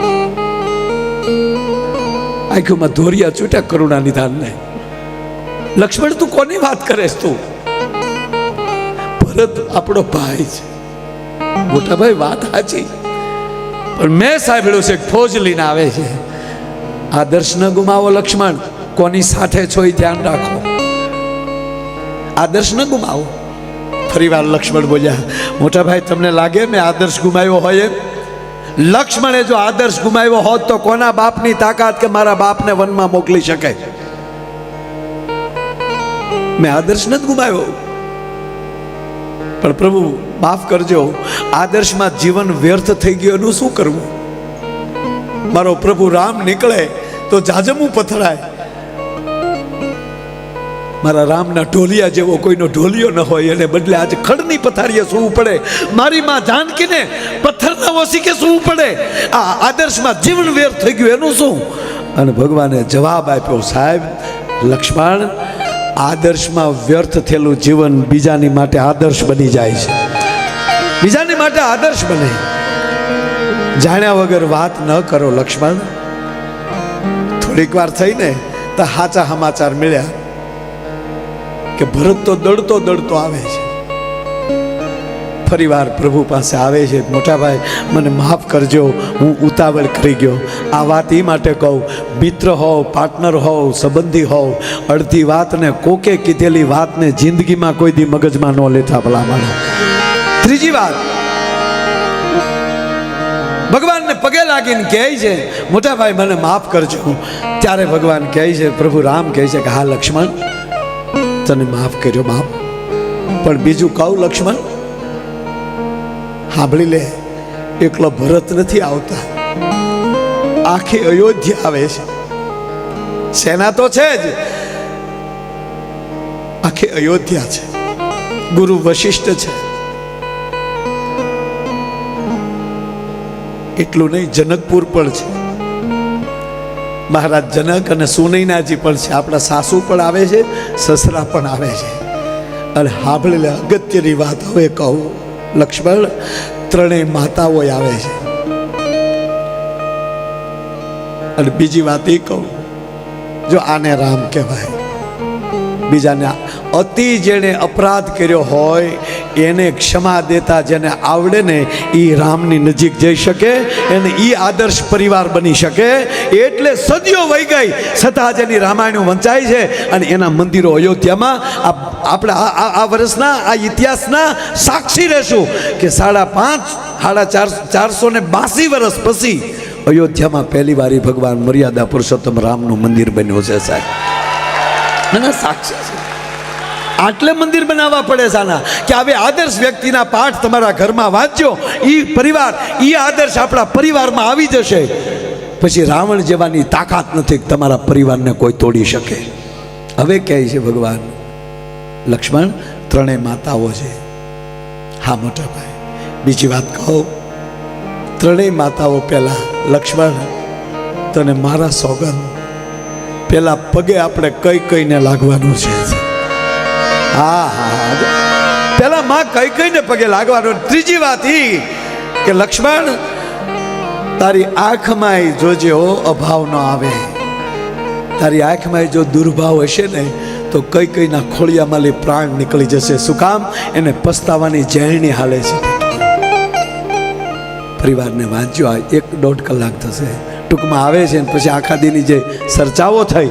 Speaker 1: આંખોમાં ધોરિયા છૂટ્યા કરુણા નિધાન ને. લક્ષ્મણ, તું કોની વાત કરેશ? તું ભરત આપણો ભાઈ છે. મોટા ભાઈ વાત સાચી, પણ મેં સાંભળ્યું છે ફોજ લઈને આવે છે. આદર્શ ન ગુમાવો લક્ષ્મણ, કોની સાથે છો એ ધ્યાન રાખો. આદર્શ ન ગુમાવો. ફરીવાર લક્ષ્મણ બોલ્યા, મોટા ભાઈ તમને લાગે મેં આદર્શ ગુમાવ્યો હોય એમ? લક્ષ્મણે જો આદર્શ ગુમાવ્યો હોત તો કોના બાપની તાકાત કે મારા બાપને વનમાં મોકલી શકે? મેં આદર્શ નથી ગુમાવ્યો. પણ પ્રભુ માફ કરજો, આદર્શમાં જીવન વ્યર્થ થઈ ગયું એનું શું કરવું? મારો પ્રભુ રામ નીકળે તો જાજમું પથરાય. મારા રામના ઢોલિયા જેવો કોઈનો ઢોલિયો ન હોય, એને બદલે આજે ખડની પથારીએ સૂવું પડે. મારી માં જાનકીને પથ્થરના ઓસીકે સૂવું પડે. આ આદર્શમાં જીવન વ્યર્થ થઈ ગયું એનું શું? અને ભગવાને જવાબ આપ્યો, સાહેબ લક્ષ્મણ, આદર્શમાં વ્યર્થ થયેલું જીવન બીજાની માટે આદર્શ બની જાય છે. બીજાની માટે આદર્શ બને. જાણ્યા વગર વાત ન કરો લક્ષ્મણ. થોડીક વાર થઈને તો સાચા સમાચાર મળ્યા કે ભરત તો દડતો દડતો આવે છે. ફરીવાર પ્રભુ પાસે આવે છે, મોટા ભાઈ મને માફ કરજો, હું ઉતાવળ કરી ગયો. આ વાત એ માટે કહું, મિત્ર હોવ, પાર્ટનર હોવ, સંબંધી હોવ, અડધી વાતને કોકે કીધેલી વાતને જિંદગીમાં કોઈ દી મગજમાં ન લેતા ભલામણ. ત્રીજી વાત, ભગવાનને પગે લાગીને કહે છે, મોટા ભાઈ મને માફ કરજો. ત્યારે ભગવાન કહે છે, પ્રભુ રામ કહે છે કે હા લક્ષ્મણ, તને માફ કર્યો બાપ, પણ બીજું કહું લક્ષ્મણ, સાંભળી લે, એકલો ભરત નથી આવતા, આખી અયોધ્યા આવે છે. સેના તો છે જ, આખી અયોધ્યા છે. ગુરુ વશિષ્ઠ છે. એટલું નહીં, જનકપુર પણ છે. મહારાજ જનક અને સુનૈનાજી પણ છે. આપણા સાસુ પણ આવે છે, સસરા પણ આવે છે. અને સાંભળી લે, અગત્યની વાત હવે કહું લક્ષ્મણ, ત્રણેય માતાઓ આવે છે. અને બીજી વાત એ કહું, જો આને રામ કહેવાય. બીજાને અતિ જેણે અપરાધ કર્યો હોય એને ક્ષમા દેતા જેને આવડે ને એ રામની નજીક જઈ શકે, એને એ આદર્શ પરિવાર બની શકે. એટલે સદીઓ વહી ગઈ છતાં જેની રામાયણ વંચાય છે અને એના મંદિરો અયોધ્યામાં આપણે આ વર્ષના આ ઇતિહાસના સાક્ષી રહેશું કે 482 વર્ષ પછી અયોધ્યામાં પહેલી વાર ભગવાન મર્યાદા પુરુષોત્તમ રામનું મંદિર બન્યું છે સાહેબ. ના સાક્ષી છે. આટલે મંદિર બનાવવા પડે છે આના કે હવે આદર્શ વ્યક્તિના પાઠ તમારા ઘરમાં વાંચજો, એ પરિવાર, એ આદર્શ આપણા પરિવારમાં આવી જશે. પછી રાવણ જેવાની તાકાત નથી તમારા પરિવારને કોઈ તોડી શકે. હવે કહે છે ભગવાન, લક્ષ્મણ ત્રણેય માતાઓ છે. હા મોટા ભાઈ, બીજી વાત કહું, ત્રણેય માતાઓ પહેલા લક્ષ્મણ તને મારા સોગંદ, પેલા પગે આપણે કઈ કઈને લાગવાનું છે. હા હા, પેલા માં કઈ કઈને પગે લાગવાનું. ત્રીજી વાત એ કે લક્ષ્મણ તારી આંખમાં જોજે અભાવ ન આવે. તારી આંખમાં જો દુર્ભાવ હશે ને તો કઈ કઈના ખોળિયામાં પ્રાણ નીકળી જશે. શું કામ? એને પસ્તાવાની જહેણી હાલે છે. પરિવારને વાંચ્યો, આ 1-1.5 કલાક થશે ટૂંકમાં આવે છે. પછી આખા દીની જે ચર્ચાઓ થઈ,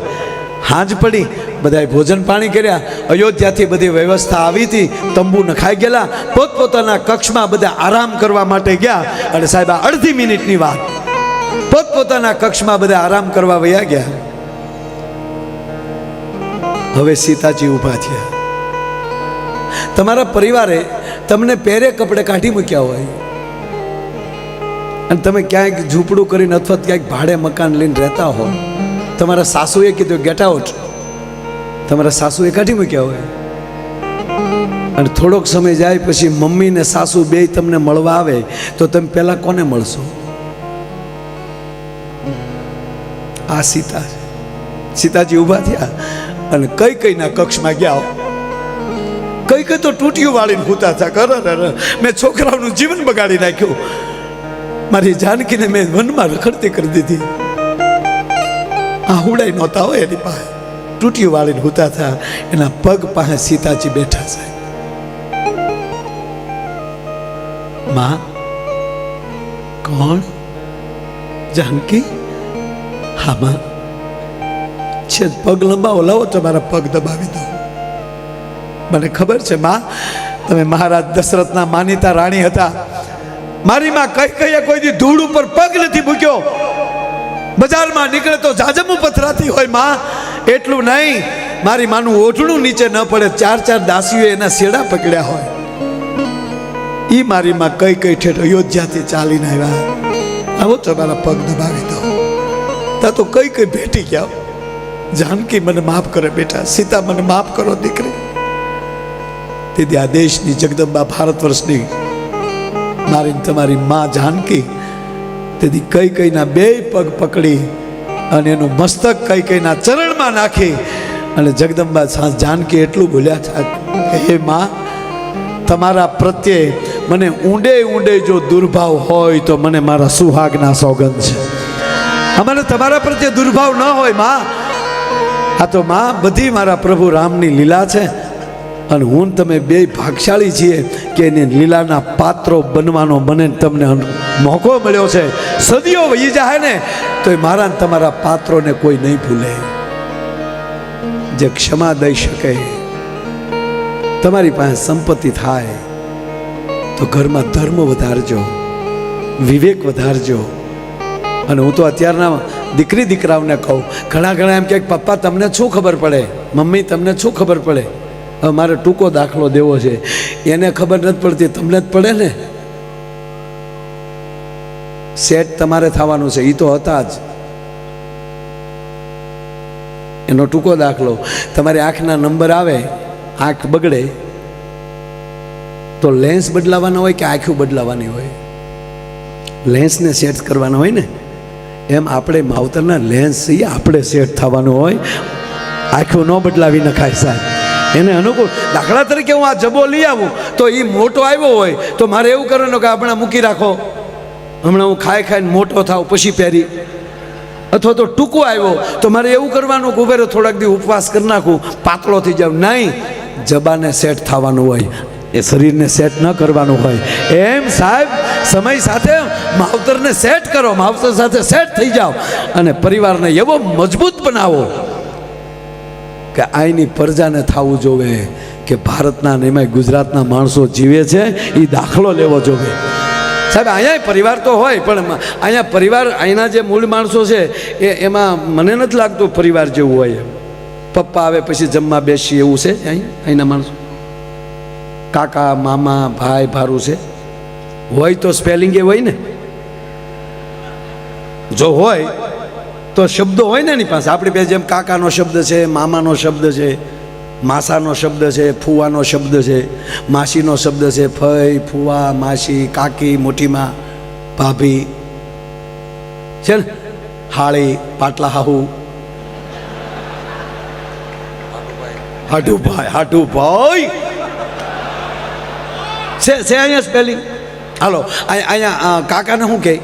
Speaker 1: હાંજ પડી, બધાએ ભોજન પાણી કર્યા, અયોધ્યાથી બધી વ્યવસ્થા આવી હતી, તંબુ નખાઈ ગયેલા, પોતપોતાના કક્ષમાં બધા આરામ કરવા માટે ગયા. અને સાહેબ આ અડધી મિનિટની વાત, પોતપોતાના કક્ષમાં બધા આરામ કરવા વયા ગયા. હવે સીતાજી ઊભા થયા. તમારા પરિવારે તમને પહેરે કપડે કાઢી મૂક્યા હોય અને તમે ક્યાંક ઝૂંપડું કરીને અથવા ક્યાંક ભાડે મકાન લઈને રહેતા હો, તમારા સાસુએ કીધું ગેટ આઉટ, તમારા સાસુએ કાઢી મૂક્યા હોય અને થોડોક સમય જાય પછી મમ્મી ને સાસુ બે તમને મળવા આવે તો તમે પહેલા કોને મળશો? આ સીતા છે. સીતાજી ઊભા થયા અને કઈ કઈના કક્ષમાં ગયા. કઈ કઈ તો ટૂટીઓ વાળીને ભૂતા હતા. કર મેં છોકરાઓનું જીવન બગાડી નાખ્યું, મારી જાનકીને મેં વનમાં રખડતી કરી દીધી. આ હુડાઈ નહોતા હોય એની પાસે, ટૂટીઓ વાળીને ભૂતા હતા. એના પગ પાસે સીતાજી બેઠા છે. માં કોણ? જાનકી? હા માં. છે પગ લંબાવો, લાવો તમારા પગ દબાવી દો. મને ખબર છે માં, તમે મહારાજ દશરથના માનીતા રાણી હતા. મારી માં કઈ કઈ કોઈ દી ધૂળ ઉપર પગ નથી મૂક્યો. બજારમાં નીકળે તો જાજમું પથરાતી હોય માં. એટલું નહીં, મારી માનું ઓઢણું નીચે ન પડે, 4 દાસીઓ એના શેડા પકડ્યા હોય. ઈ મારી માં કઈ કઈ ઠેઠ અયોધ્યાથી ચાલીને આવ્યા. આવો તમારા પગ દબાવી દો. તા તો કઈ કઈ ભેટી ગયા. જાનકી મને માફ કરે બેટા, સીતા મને માફ કરો દીકરી. તેથી આ દેશની જગદંબા, ભારત વર્ષની મારી તમારી માં જાનકી, તેથી કઈ કઈના 2 પગ પકડી અને એનું મસ્તક કઈ કઈના ચરણમાં નાખી અને જગદંબા જાનકી એટલું બોલ્યા છે કે હે માં, તમારા પ્રત્યે મને ઊંડે ઊંડે જો દુર્ભાવ હોય તો મને મારા સુહાગના સોગંદ છે. અમને તમારા પ્રત્યે દુર્ભાવ ન હોય માં. આ તો માં બધી મારા પ્રભુ રામની લીલા છે અને હું તમે 2 ભાગશાળી છીએ કે એની લીલાના પાત્રો બનવાનો મને તમને મોકો મળ્યો છે. સદીઓ વહી જાય ને તો મારા તમારા પાત્રોને કોઈ નહીં ભૂલે. જે ક્ષમા દઈ શકે, તમારી પાસે સંપત્તિ થાય તો ઘરમાં ધર્મ વધારજો, વિવેક વધારજો. અને હું તો અત્યારના દીકરી દીકરાઓને કહું, ઘણા એમ કે પપ્પા તમને શું ખબર પડે, મમ્મી તમને શું ખબર પડે. હવે મારે ટૂંકો દાખલો દેવો છે, એને ખબર નથી પડતી, તમને જ પડે ને. સેટ તમારે થવાનું છે, એ તો હતા જ. એનો ટૂંકો દાખલો, તમારી આંખના નંબર આવે, આંખ બગડે તો લેન્સ બદલાવાના હોય કે આંખો બદલાવાની હોય? લેન્સને સેટ કરવાના હોય ને. એમ આપણે માવતરના લેન્સ આપણે સેટ થવાનું હોય. આંખો ન બદલાવી નખાય સાહેબ, એને અનુકૂળ. દાખલા તરીકે હું આ જબો લઈ આવું તો એ મોટો આવ્યો હોય તો મારે એવું કરવાનું કે હમણાં મૂકી રાખો, હમણાં હું ખાઈને મોટો થાવ પછી પહેરી. અથવા તો ટૂંકો આવ્યો તો મારે એવું કરવાનું કે ઉભેરો થોડાક દી ઉપવાસ કરી નાખું, પાતળો થઈ જાવ. નહીં, જબાને સેટ થવાનું હોય, એ શરીરને સેટ ન કરવાનું હોય. એમ સાહેબ સમય સાથે માવતરને સેટ કરો, માવતર સાથે સેટ થઈ જાઓ અને પરિવારને એવો મજબૂત બનાવો કે આઈની પ્રજાને થવું જોવે કે ભારતના ને એમાં ગુજરાતના માણસો જીવે છે, એ દાખલો લેવો જોવે. સાહેબ અહીંયા પરિવાર તો હોય પણ અહીંયા પરિવાર, અહીંના જે મૂળ માણસો છે એમાં મને નથી લાગતું પરિવાર જેવું હોય. પપ્પા આવે પછી જમવા બેસી એવું છે અહીંના માણસો. કાકા મામા ભાઈ ભારું છે હોય તો સ્પેલિંગ એ હોય ને. જો હોય તો શબ્દો હોય ને એની પાસે. આપણી પાસે જેમ કાકાનો શબ્દ છે, મામાનો શબ્દ છે, માસાનો શબ્દ છે, ફુવાનો શબ્દ છે, માસીનો શબ્દ છે, ફઈ ફુવા માસી કાકી મોટીમાં ભાભી છે ને, હાળી પાટલા હાહુ, હાટુભાઈ છે અહીંયા સ્પેલિંગ. હાલો અહીંયા કાકાને શું કહે?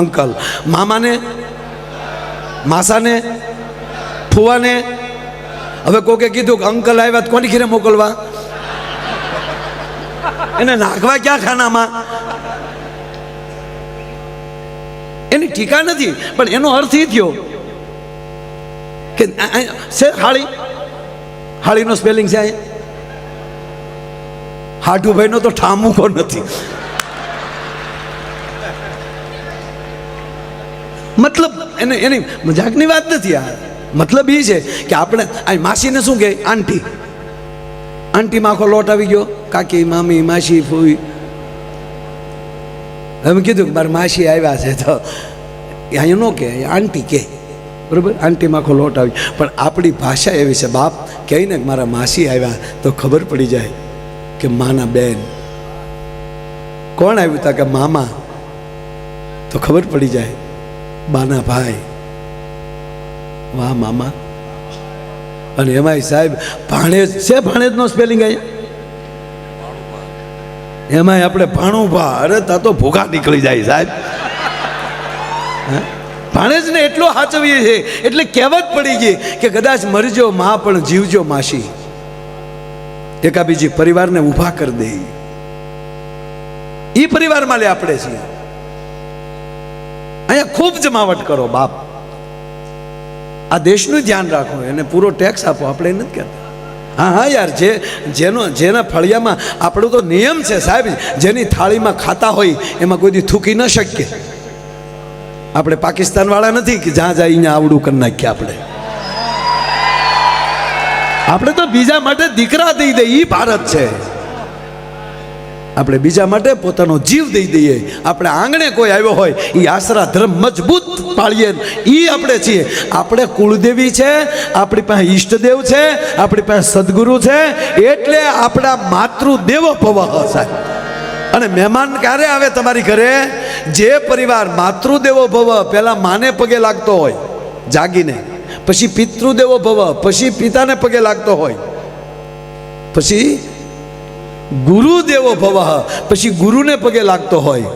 Speaker 1: અંકલ. મામાને, માસાને, ફુવાને. હવે કોકે કીધું કે અંકલ આવ્યા તો કોની ઘરે મોકલવા? એને નાખવા ક્યાં ખાનામાં? એની ટીકા નથી પણ એનો અર્થ એ થયો કે છે હાળી. હાળીનો સ્પેલિંગ છે અહીંયા. હાટુભાઈનો તો ઠામુકો નથી. મતલબ એની મજાકની વાત નથી આ. મતલબ એ છે કે આપણે આ માસીને શું કહે? આંટી. આંટીમાં આખો લોટ આવી ગયો. કાકી મામી માસી ફૂઈ. એમ કીધું કે મારા માસી આવ્યા છે તો અહીંયા નો કે આંટી કે, બરાબર? આંટીમાં આખો લોટ આવી. પણ આપણી ભાષા એવી છે, બાપ કહે ને કે મારા માસી આવ્યા તો ખબર પડી જાય કે માના બેન. કોણ આવ્યું તા કે મામા, તો ખબર પડી જાય બાના ભાઈ. વાહ મામા. અને એમાંય સાહેબ ભાણેજ છે. ભાણેજનો સ્પેલિંગ અહીંયા એમાંય આપણે ભાણુભા. અરે તા તો ભૂખા નીકળી જાય સાહેબ. ભાણેજને એટલો સાચવીએ છે એટલે કહેવત પડી ગઈ કે કદાચ મરજો મા પણ જીવજો માસી. એકા બીજી પરિવારને ઊભા કરી દે. એ પરિવારમાં લે આપણે છીએ. અહીંયા ખૂબ જમાવટ કરો બાપ, આ દેશનું ધ્યાન રાખો, એને પૂરો ટેક્સ આપો, આપણે નથી કહેતા. હા હા યાર, જેના ફળિયામાં આપણો તો નિયમ છે સાહેબ, જેની થાળીમાં ખાતા હોય એમાં કોઈ દી થૂકી ન શકીએ. આપણે પાકિસ્તાન વાળા નથી કે જ્યાં જાય અહીંયા આવડું કરી નાખીએ. આપણે તો બીજા માટે દીકરા દઈ દઈએ, એ ભારત છે. આપણે બીજા માટે પોતાનો જીવ દઈ દઈએ. આપણે આંગણે કોઈ આવ્યો હોય એ આશરા ધર્મ મજબૂત પાળીએ, એ આપણે છીએ. આપણે કુળદેવી છે, આપણી પાસે ઈષ્ટદેવ છે, આપણી પાસે સદગુરુ છે, એટલે આપણા માતૃદેવો ભવ સાહેબ. અને મહેમાન ક્યારે આવે તમારી ઘરે? જે પરિવાર માતૃદેવો ભવ પહેલા માને પગે લાગતો હોય જાગીને, પછી પિતૃદેવો ભવ, પછી પિતાને પગે લાગતો હોય, પછી ગુરુદેવો ભવ, પછી ગુરુને પગે લાગતો હોય,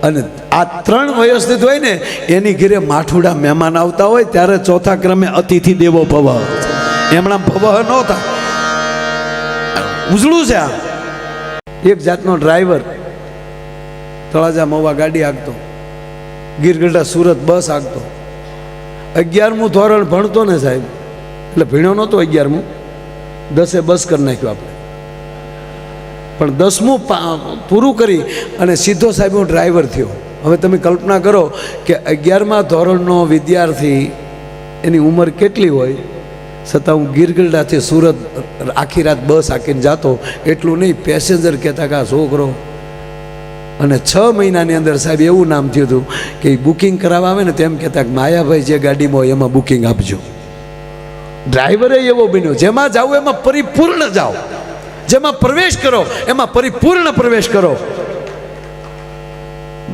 Speaker 1: અને આ ત્રણ વ્યવસ્થિત હોય ને એની ઘરે માઠુડા મહેમાન આવતા હોય ત્યારે ચોથા ક્રમે અતિથિ દેવો ભવ. એમણા ભવ ન થાય, ઉજળું છે આ. એક જાતનો ડ્રાઈવર તળાજા મવા ગાડી હાંકતો, ગીરગઢડા સુરત બસ હાંકતો. 11મું ધોરણ ભણતો ને સાહેબ, એટલે ભણ્યો નહોતો 11મું, 10એ બસ કરી નાખ્યો આપણે. પણ 10મું પૂરું કરી અને સીધો સાહેબ હું ડ્રાઈવર થયો. હવે તમે કલ્પના કરો કે 11મા ધોરણનો વિદ્યાર્થી, એની ઉંમર કેટલી હોય, છતાં હું ગીરગઢડાથી સુરત આખી રાત બસ હાંકીને જાતો. એટલું નહીં, પેસેન્જર કહેતા કે આ છોકરો. અને 6 મહિનાની અંદર સાહેબ એવું નામ થયું હતું કે બુકિંગ કરાવવા આવે ને તેમ કહેતા કે માયાભાઈ જે ગાડીમાં હોય એમાં બુકિંગ આપજો. ડ્રાઈવરે એવો બન્યો, જેમાં જાઓ એમાં પરિપૂર્ણ જાઓ, જેમાં પ્રવેશ કરો એમાં પરિપૂર્ણ પ્રવેશ કરો.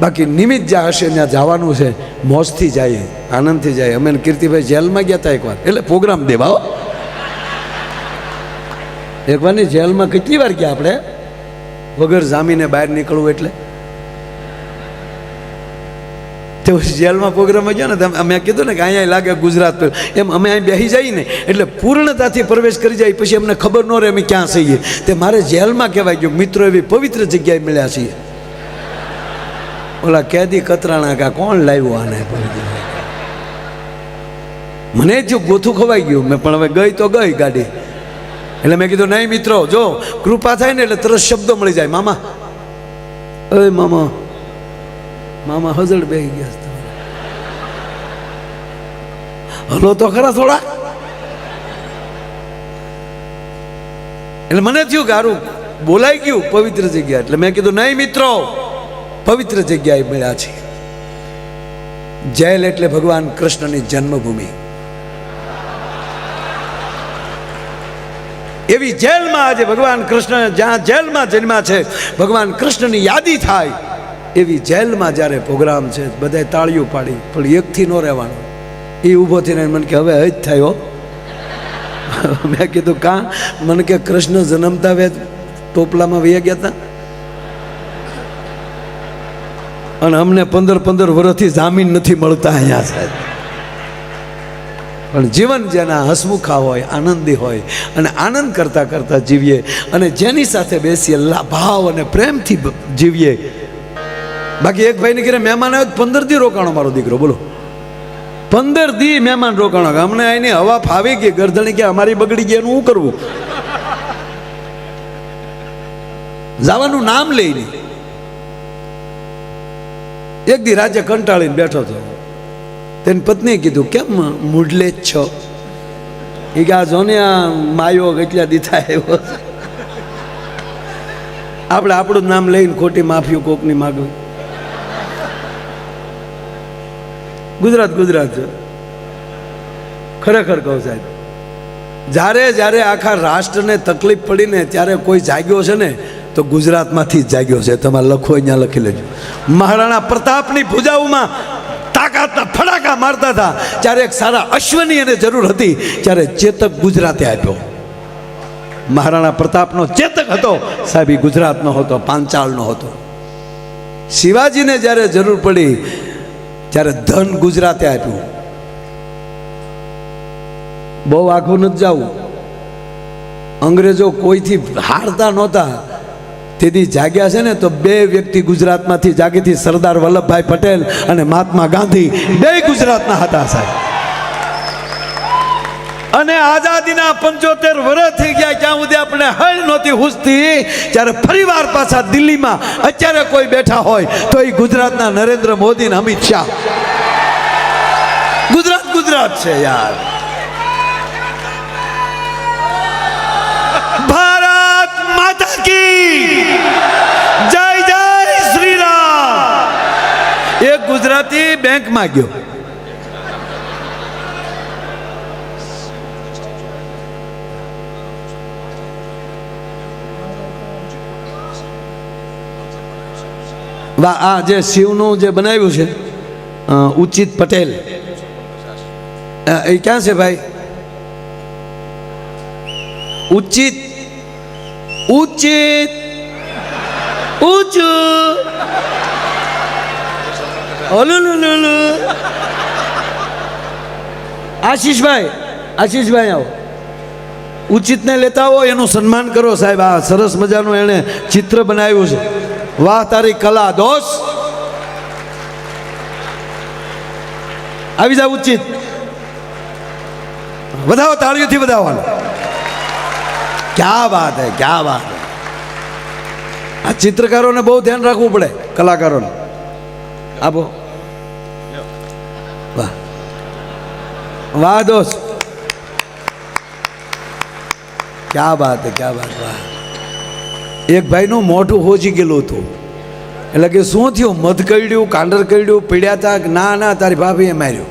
Speaker 1: બાકી નિમિત્ત જ્યાં હશે ત્યાં જવાનું છે, મોજથી જાય, આનંદથી જાય. અમે કીર્તિભાઈ જેલમાં ગયા હતા એકવાર, એટલે પ્રોગ્રામ દેવા. એકવારની જેલમાં કેટલી વાર ગયા આપણે, વગર જામીને બહાર નીકળવું. એટલે તો જેલમાં પ્રોગ્રામમાં ગયા ને, અમે કીધું ને કે અહીંયા લાગે ગુજરાત, એમ અમે અહીં બેસી જઈએ ને એટલે પૂર્ણતાથી પ્રવેશ કરી જાય. પછી અમને ખબર ન રહે અમે ક્યાં છીએ. તે મારે જેલમાં કહેવાય ગયું, મિત્રો એવી પવિત્ર જગ્યાએ મળ્યા છીએ. ઓલા કેદી કતરાણા કા કોણ લાવ્યું આને, મને થયું ગોથું ખવાઈ ગયું. મેં પણ હવે ગઈ તો ગઈ ગાડી. એટલે મેં કીધું નહીં મિત્રો, જો કૃપા થાય ને એટલે તરત શબ્દો મળી જાય. મામા, અરે મામા, મામા હજળ બેસી ગયા, હલો તો ખરા થોડા. એટલે મને થયું કે હારું બોલાઈ ગયું પવિત્ર જગ્યા. એટલે મેં કીધું નહીં મિત્રો, પવિત્ર જગ્યાએ મળ્યા છે. જેલ એટલે ભગવાન કૃષ્ણની જન્મભૂમિ. એવી જેલમાં આજે ભગવાન કૃષ્ણ જ્યાં જેલમાં જન્મ્યા છે, ભગવાન કૃષ્ણની યાદી થાય એવી જેલમાં જ્યારે પ્રોગ્રામ છે, બધાએ તાળીઓ પાડી. પણ એકથી ન રહેવાનું. એ ઊભો થઈને મને કે હવે જ થયો. મેં કીધું કાં? મને કે કૃષ્ણ જન્મતા વેદ ટોપલામાં વહી ગયા હતા, અને અમને 15 વર્ષથી જામીન નથી મળતા અહીંયા સાહેબ. પણ જીવન જેના હસમુખા હોય, આનંદી હોય, અને આનંદ કરતા કરતા જીવીએ, અને જેની સાથે બેસીએ ભાવ અને પ્રેમથી જીવીએ. બાકી એક ભાઈને ઘરે મહેમાન આવ્યો, 15 દી રોકાણો મારો દીકરો. બોલો, 15 દી મહેમાન રોકાણો. અમને અહીંની હવા ફાવી ગઈ, ગરદણી કે અમારી બગડી ગઈ, એનું શું કરવું? જવાનું નામ લઈને. એક દી રાજે કંટાળીને બેઠો હતો. તેની પત્નીએ કીધું કેમ મૂડલે જ છો? એ કે આ જો ને આ માયો કેટલા દીથા આવ્યો. આપણે આપણું નામ લઈને ખોટી માફીઓ કોકની માગવી. ગુજરાત ગુજરાત છે ખરેખર કહું સાહેબ. જ્યારે જ્યારે આખા રાષ્ટ્રને તકલીફ પડીને ત્યારે કોઈ જાગ્યો છે ને તો ગુજરાતમાંથી જ જાગ્યો છે. તમારે લખો, અહીંયા લખી લેજો. મહારાણા પ્રતાપની ભુજાઓમાં તાકાતના ફડાકા મારતા હતા, જ્યારે એક સારા અશ્વની એને જરૂર હતી, ત્યારે ચેતક ગુજરાતે આપ્યો. મહારાણા પ્રતાપનો ચેતક હતો સાહેબ, એ ગુજરાતનો હતો, પાંચાળનો હતો. શિવાજીને જ્યારે જરૂર પડી ત્યારે ધન ગુજરાતે આપ્યું. બહુ આખું નથી જવું, અંગ્રેજો કોઈથી હારતા નહોતા, તેથી જાગ્યા છે ને તો બે વ્યક્તિ ગુજરાતમાંથી જાગીથી સરદાર વલ્લભભાઈ પટેલ અને મહાત્મા ગાંધી બે ગુજરાતના હતા સાહેબ. અને આઝાદીના 75 વર્ષ થઈ ગયા જ્યાં સુધી આપણે હળ નહોતી હુસતી, ત્યારે ફરીવાર પાછા દિલ્હીમાં અત્યારે કોઈ બેઠા હોય તો એ ગુજરાતના નરેન્દ્ર મોદી ને અમિત શાહ. ગુજરાત ગુજરાત છે યાર. ભારત માતા કી જય જય શ્રી રામ. એક ગુજરાતી બેંકમાં ગયો, આ જે શિવનું જે બનાવ્યું છે ઉચિત પટેલ, એ ક્યાં છે ભાઈ? ઉચિત ઉચિત ઊંચું ઓલુલુલુલુ. આશીષભાઈ આવો. ઉચિતને લેતા આવો, એનું સન્માન કરો સાહેબ. આ સરસ મજાનું એણે ચિત્ર બનાવ્યું છે. વાહ તારી કલા દોસ્ત. આવી જાવ ઉચિત. વધાવો, તાળીઓથી વધાવવાનું. ક્યા વાત હે, ક્યા વાત હે. આ ચિત્રકારોને બહુ ધ્યાન રાખવું પડે, કલાકારોને. આપો. વાહ વાહ દોસ્ત, ક્યા બાત હે, ક્યા બાત. વાહ. એક ભાઈનું મોઢું હોજી ગયેલું હતું. એટલે કે શું થયું? મધ કરડ્યું, કાંડર કરડ્યું, પીડ્યા હતા. ના ના, તારી ભાભીએ માર્યું.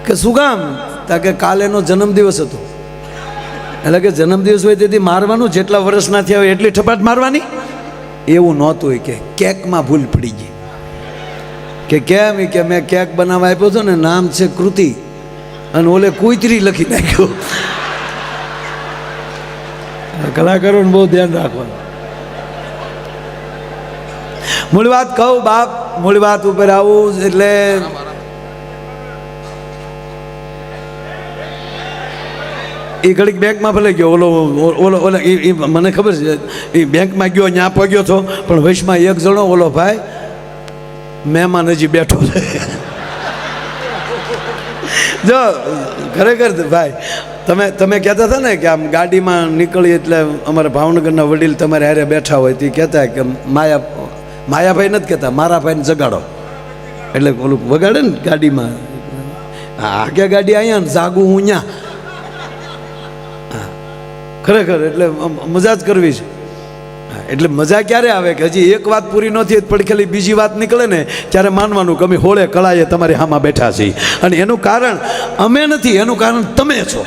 Speaker 1: કે શું કામ? તા કે કાલે એનો જન્મદિવસ હતો. એટલે કે જન્મદિવસ હોય તેથી મારવાનું, જેટલા વર્ષના થયા હોય એટલી ઠપાટ મારવાની. એવું નહોતું. કે કેકમાં ભૂલ પડી ગઈ. કે કેમ? કે મેં કેક બનાવવા આપ્યો હતો ને, નામ છે કૃતિ, અને ઓલે કુતરી લખી નાખ્યો. કલાકારોને બહુ ધ્યાન રાખવાનું. મૂળ વાત કહું બાપ, મૂળ વાત ઉપર આવું એટલે એ ઘડીક બેંકમાં ભલે ગયો. ઓલો એ મને ખબર છે, એ બેંકમાં ગયો, ત્યાં પગ્યો હતો, પણ વૈશમાં એક જણો ઓલો ભાઈ મહેમાન હજી બેઠો છે. જો ખરેખર ભાઈ, તમે કહેતા હતા ને કે આમ ગાડીમાં નીકળી એટલે અમારા ભાવનગરના વડીલ તમારે હારે બેઠા હોય તે કહેતા કે માયાભાઈ નથી કહેતા, મારા ભાઈને જગાડો. એટલે ઓલું વગાડે ને ગાડીમાં, આગે ગાડી અહીંયા ને જાગું હું ત્યાં. ખરેખર એટલે મજા જ કરવી છે. એટલે મજા ક્યારે આવે? કે હજી એક વાત પૂરી નથી પડખેલી બીજી વાત નીકળે ને, ત્યારે માનવાનું કે અમે હોળે કળાએ તમારી હામાં બેઠા છીએ. અને એનું કારણ અમે નથી, એનું કારણ તમે છો.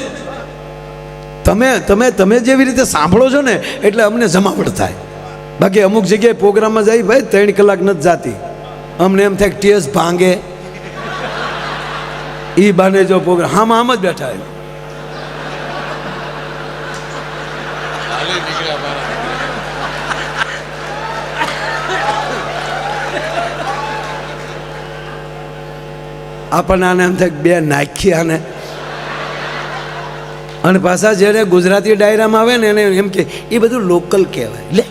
Speaker 1: તમે જેવી રીતે સાંભળો છો ને, એટલે અમને જમાવટ થાય. બાકી અમુક જગ્યાએ પ્રોગ્રામમાં જાય ભાઈ 3 કલાક નથી જાતી. અમને એમ થાય કે ટેસ ભાંગે. એ બાને જો પ્રોગ્રામ હામાં આમ જ બેઠા. આપણને આને એમ થાય બે નાખી આને. અને પાછા જેને ગુજરાતી ડાયરામાં આવે ને એને એમ કે એ બધું લોકલ કહેવાય. લે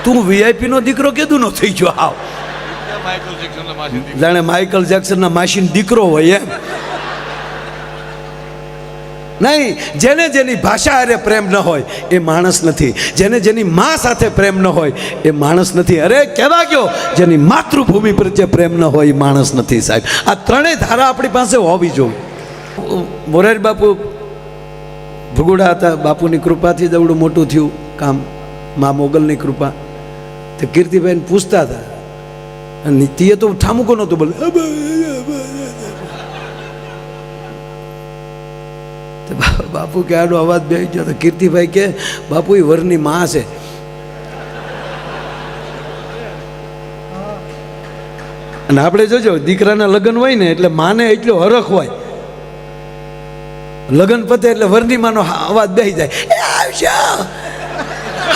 Speaker 1: તું વીઆઈપી નો દીકરો કેદું નો થઈ ગયો? આવ જાણે માઇકલ જેક્સનના માસીનો દીકરો હોય એમ. નહીં, જેને જેની ભાષા હારે પ્રેમ ન હોય એ માણસ નથી. જેને જેની મા સાથે પ્રેમ ન હોય એ માણસ નથી. અરે કહેવા ગયો, જેની માતૃભૂમિ પ્રત્યે પ્રેમ ન હોય એ માણસ નથી સાહેબ. આ ત્રણેય ધારા આપણી પાસે હોવી જોઈએ. મોરારી બાપુ ભગુડા હતા, બાપુની કૃપાથી જ એવડું મોટું થયું કામ, મા મોગલની કૃપા. તે કીર્તિભાઈને પૂછતા હતા, અને તે તો ઠામુકો નહોતું બોલે. બાપુ કે આનો અવાજ બેસી ગયો. તો કીર્તિભાઈ કે બાપુ એ વરની માં છે. અને આપણે જોજો દીકરાના લગ્ન હોય ને એટલે માને એટલો હરખ હોય. લગ્ન પતે એટલે વરની માનો અવાજ બેસી જાય.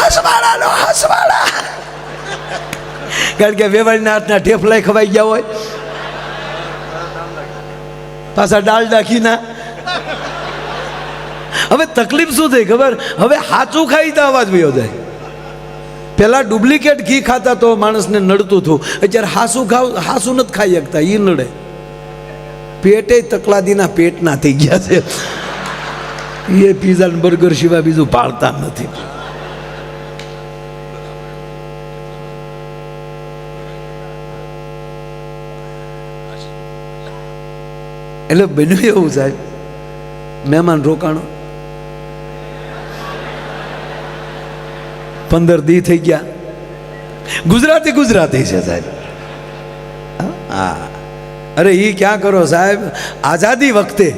Speaker 1: હસવાડા. કારણ કે વેવાળીના હાથના ઠેફલાય ખવાઈ ગયા હોય, પાછા ડાલડા ઘીના. હવે તકલીફ શું થઈ ખબર, હવે હાચું ખાઈ તો અવાજ વયો જાય. પેલા ડુપ્લિકેટ ઘી ખાતા તો માણસને નડતું હતું, અત્યારે હાસું નથી ખાઈ શકતા, એ નડે. પેટે તકલાદીના પેટના થઈ ગયા છે, એ પીઝા ને બર્ગર સિવાય બીજું ભાળતા નથી. એટલે બન્યું એવું સાહેબ, મહેમાન રોકાણો 15 દી થઈ ગયા. ગુજરાતી છે સાહેબ. હા, અરે એ ક્યાં કરો સાહેબ, આઝાદી વખતે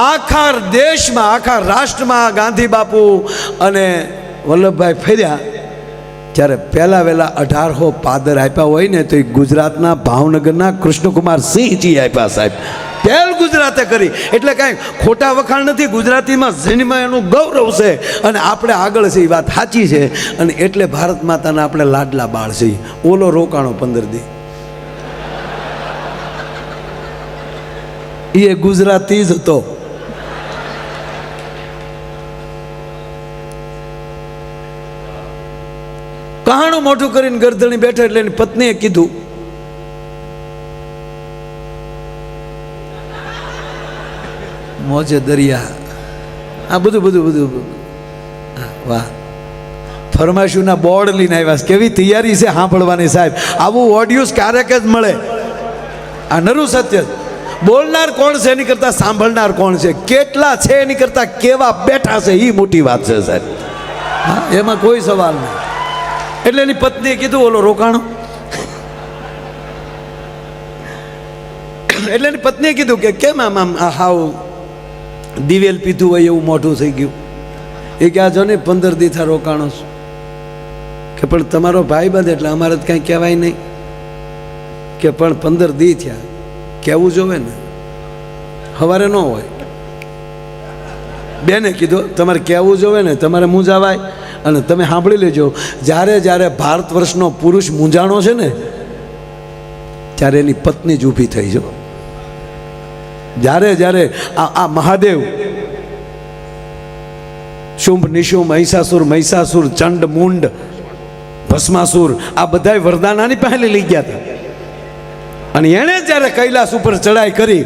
Speaker 1: આખા દેશમાં આખા રાષ્ટ્રમાં ગાંધી બાપુ અને વલ્લભભાઈ ફેર્યા ત્યારે પહેલા વહેલા 1800 પાદર આપ્યા હોય ને તો એ ગુજરાતના ભાવનગરના કૃષ્ણકુમાર સિંહજી આપ્યા સાહેબ. પહેલ ગુજરાતે કરી, એટલે કાંઈ ખોટા વખાણ નથી. ગુજરાતીમાં જન્મ એનું ગૌરવ છે અને આપણે આગળ છે, એ વાત સાચી છે. અને એટલે ભારત માતાના આપણે લાડલા બાળ છે. ઓલો રોકાણો 15 દી, એ ગુજરાતી જ હતો. કહાણું મોટું કરીને ગરદણી બેઠા એટલે એની પત્નીએ કીધું, મોજે દરિયા, આ બધું વાહ. ફરમાઈશોના બોર્ડ લઈને આવ્યા, કેવી તૈયારી છે સાંભળવાની સાહેબ. આવું ઓડિયોસ ક્યારેક જ મળે. આ નરું સત્ય. બોલનાર કોણ છે એની કરતા સાંભળનાર કોણ છે, કેટલા છે એની કરતા કેવા બેઠા છે એ મોટી વાત છે સાહેબ. હા, એમાં કોઈ સવાલ નહીં. એટલે એની પત્નીએ કીધું ઓલો રોકાણો, એટલે એની પત્નીએ કીધું કે કેમ આમ હાવ દિવેલ પીધું હોય એવું મોઢું થઈ ગયું. એ કે આ જો ને 15 દી થા રોકાણો છું. કે પણ તમારો ભાઈ બંધ એટલે અમારે તો કાંઈ કહેવાય નહીં. કે પણ 15 દી થયા, કહેવું જોવે ને, સવારે ન હોય. બેને કીધું તમારે કહેવું જોવે ને, તમારે મૂંઝાવાય. અને તમે સાંભળી લેજો, જ્યારે ભારત વર્ષનો પુરુષ મૂંઝાણો છે ને ત્યારે એની પત્ની જ ઊભી થઈ. જો જ્યારે આ મહાદેવ, શુંભ નિશુંભ, મહિષાસુર, ચંડ મુંડ, ભસ્માસુર, આ બધા વરદાનાની પહેલે લઈ ગયા હતા. અને એણે જ્યારે કૈલાસ ઉપર ચડાઈ કરી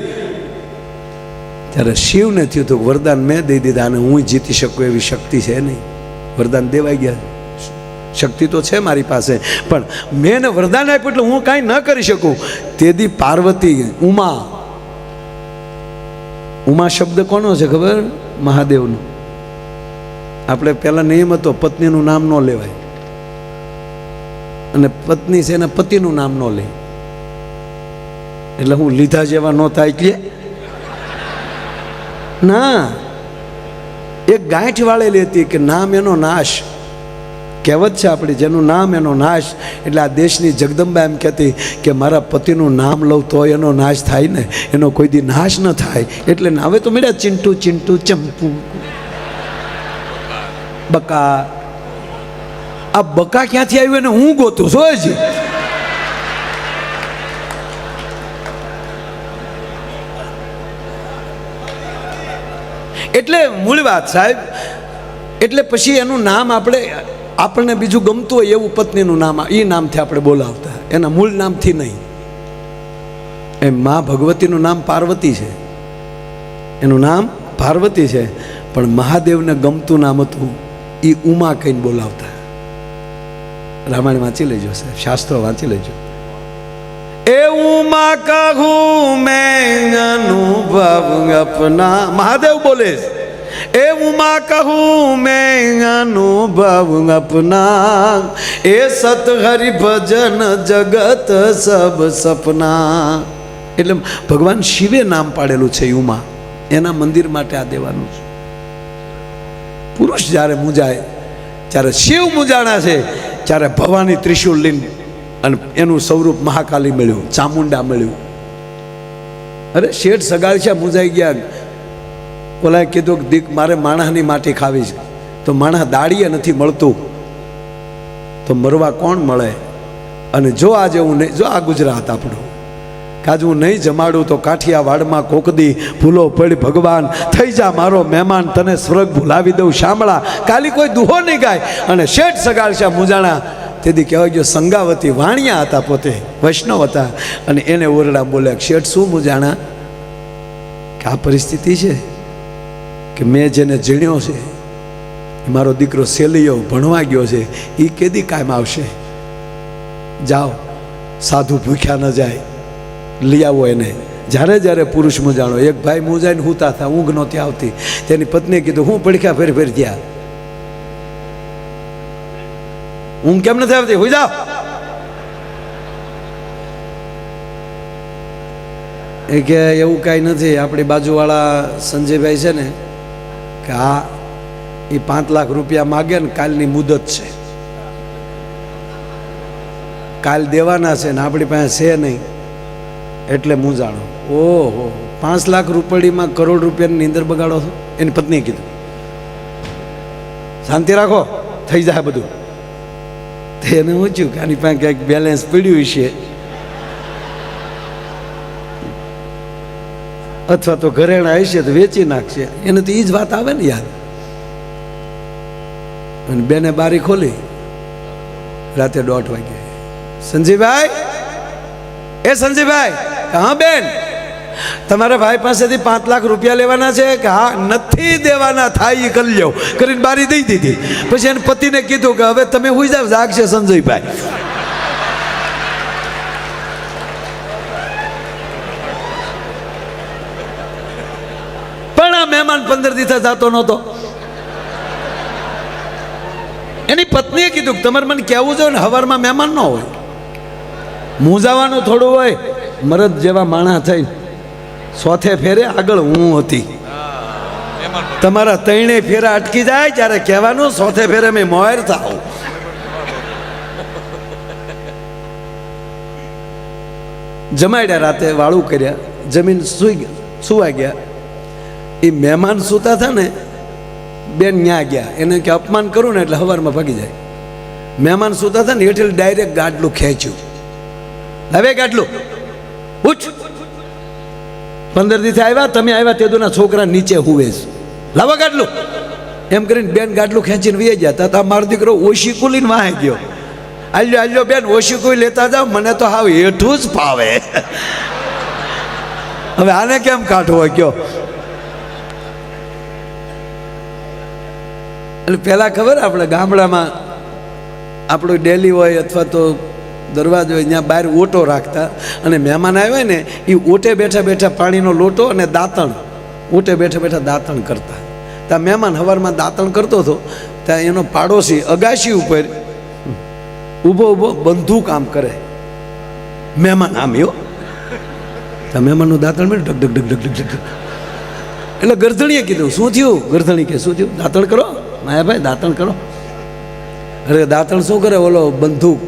Speaker 1: ત્યારે શિવને થયું હતું વરદાન મેં દઈ દીધા અને હું જીતી શકું એવી શક્તિ છે નહીં. વરદાન દેવાઈ ગયા, શક્તિ તો છે મારી પાસે, પણ મેં એને વરદાન આપ્યું એટલે હું કાંઈ ન કરી શકું. તેથી પાર્વતી, ઉમા શબ્દ કોનો છે ખબર? મહાદેવનો. આપણે પહેલા નિયમ હતો પત્નીનું નામ ન લેવાય, અને પત્ની છે એના પતિનું નામ ન લે. એટલે હું લીધા જેવા ન થાય કે ના, એક ગાંઠ વાળેલી હતી કે નામ એનો નાશ. કહેવત છે આપણી, જેનું નામ એનો નાશ. એટલે આ દેશની જગદંબા એમ કહેતી કે મારા પતિનું નામ લઉં તો એનો નાશ થાય ને, એનો કોઈ દી નાશ ન થાય. એટલે હવે તો મળ્યા ચિંટુ ચંપુ, બકા. આ બકા ક્યાંથી આવ્યું એને હું ગોતું છું હજી. એટલે મૂળ વાત સાહેબ. એટલે પછી એનું નામ આપણને બીજું ગમતું હોય એવું પત્નીનું નામ એ નામથી આપણે બોલાવતા, એના મૂળ નામથી નહીં. એ મા ભગવતીનું નામ પાર્વતી છે, એનું નામ પાર્વતી છે, પણ મહાદેવને ગમતું નામ હતું એ ઉમા કહીને બોલાવતા. રામાયણ વાંચી લેજો સાહેબ, શાસ્ત્રો વાંચી લેજો. એ ઉમા કહું મેં અનુભવ અપના, મહાદેવ બોલે. એ ઉમા કહું મેં અનુભવ અપના, એ સત હરિ ભજન જગત સબ સપના. એટલે ભગવાન શિવે નામ પાડેલું છે ઉમા, એના મંદિર માટે આ દેવાનું છે. પુરુષ જ્યારે મૂંઝાય, જ્યારે શિવ મૂંઝાણા છે ત્યારે ભવાની ત્રિશુલ લઈને, અને એનું સ્વરૂપ મહાકાલી મળ્યું, ચામુંડા મળ્યું. અરે શેઠ સગાળિયા મૂંઝાઈ ગયા. ઓલાએ કીધું કે દીક મારે માણસની માટી ખાવી છે, તો માણસ દાડીએ નથી મળતું, તો મરવા કોણ મળે? અને જો આજે હું નહીં, જો આ ગુજરાત આપણું કાજ હું નહીં જમાડું તો કાઠિયાવાડમાં કોકદી ભૂલો પડી ભગવાન થઈ જા મારો મહેમાન તને સ્વર્ગ ભૂલાવી દઉં શામળા કાલી કોઈ દુહો નહીં ગાય અને શેઠ સગાડશા મુજાણા તેથી કહેવાય ગયો સંગાવતી વાણિયા હતા પોતે વૈષ્ણવ હતા અને એને ઓરડા બોલ્યા શેઠ શું મુજાણા કે આ પરિસ્થિતિ છે કે મેં જેને જીણ્યો છે મારો દીકરો સેલિયો ભણવા ગયો છે એ કેદી કાયમ આવશે જાઓ સાધુ ભૂખ્યા ન જાય લઈ આવો એને જ્યારે જ્યારે પુરુષ મુજાણો એક ભાઈ મુજાઈને હુતા હતા ઊંઘ નહોતી આવતી તેની પત્નીએ કીધું હું પડખ્યા ફેર થયા ઊંઘ કેમ નથી આવતી હુઈ જાઓ એ કે એવું કાંઈ નથી આપણી બાજુવાળા સંજયભાઈ છે ને કે હા એ 5 લાખ રૂપિયા માગે ને કાલની મુદત છે કાલ દેવાના છે ને આપણી પાસે છે નહીં એટલે મૂંઝાણો ઓહો 5 લાખ રૂપિયામાં કરોડ રૂપિયાની નીંદર બગાડો છો એની પત્નીએ કીધું શાંતિ રાખો થઈ જાય બધું એને ઊંચ્યું કે આની પાસે ક્યાંક બેલેન્સ પડ્યું છે અથવા તો ઘરેણા હશે તો વેચી નાખશે એને તો એ જ વાત આવે ને યાર અને બેને બારી ખોલી રાતે 1:30 વાગે સંજીભાઈ એ સંજીભાઈ હા બેન તમારા ભાઈ પાસેથી 5 લાખ રૂપિયા લેવાના છે કે હા નથી દેવાના થાય એ કરી લ્યો કરીને બારી દઈ દીધી પછી એને પતિને કીધું કે હવે તમે હુઈ જાવ જાગશે સંજયભાઈ પણ આ મહેમાન 15 દિવસ જતો નહોતો એની પત્નીએ કીધું કે તમારે મને કહેવું જોઈએ ને હવારમાં મહેમાન ન હોય મૂંઝાવાનું થોડું હોય મરદ જેવા માણા થઈ સોથે ફેરે આગળ હું હતી તમારા 3 ફેરા અટકી જાય ત્યારે કહેવાનું સોથે ફેરે મેં મોહેર થાવ જમાડ્યા રાતે વાળું કર્યા જમીન સુવા ગયા એ મહેમાન સૂતા હતા ને બેન ન્યા ગયા એને કે અપમાન કરું ને એટલે હવારમાં ભાગી જાય મહેમાન સૂતા હતા ને એટલે ડાયરેક્ટ ગાડલું ખેંચ્યું હવે ગાડલું ઉઠ 15 દિવસે આવ્યા તમે આવ્યા તેદુના છોકરા નીચે હુવે લાવો ગાડલું એમ કરીને બેન ગાડલું ખેંચીને વી ગયા તા મારો દીકરો ઓશી કુલીને વાહે ગયો આલ્યો આલ્યો બેન ઓશી કોઈ લેતા જાવ મને તો હાવ હેઠું જ ફાવે હવે આને કેમ કાઢવો કયો એટલે પહેલાં ખબર આપણે ગામડામાં આપણું ડેલી હોય અથવા તો દરવાજો હોય ત્યાં બહાર ઓટો રાખતા અને મહેમાન આવ્યા ને એ ઓટે બેઠા બેઠા પાણીનો લોટો અને દાંતણ ઓટે બેઠા બેઠા દાંતણ કરતા ત્યાં મહેમાન સવારમાં દાંતણ કરતો હતો ત્યાં એનો પાડોશી અગાશી ઉપર ઊભો ઊભો બંદૂક આમ કરે મહેમાન આમ યો ત્યાં મહેમાનનું દાંતણ મેં ઢગ ઢગ ઢગ ઢગ ઢગ એટલે ગરધણીએ કીધું શું થયું ગરધણી કે શું થયું દાંતણ કરો માયાભાઈ દાંતણ કરો અરે દાંતણ શું કરે ઓલો બંદૂક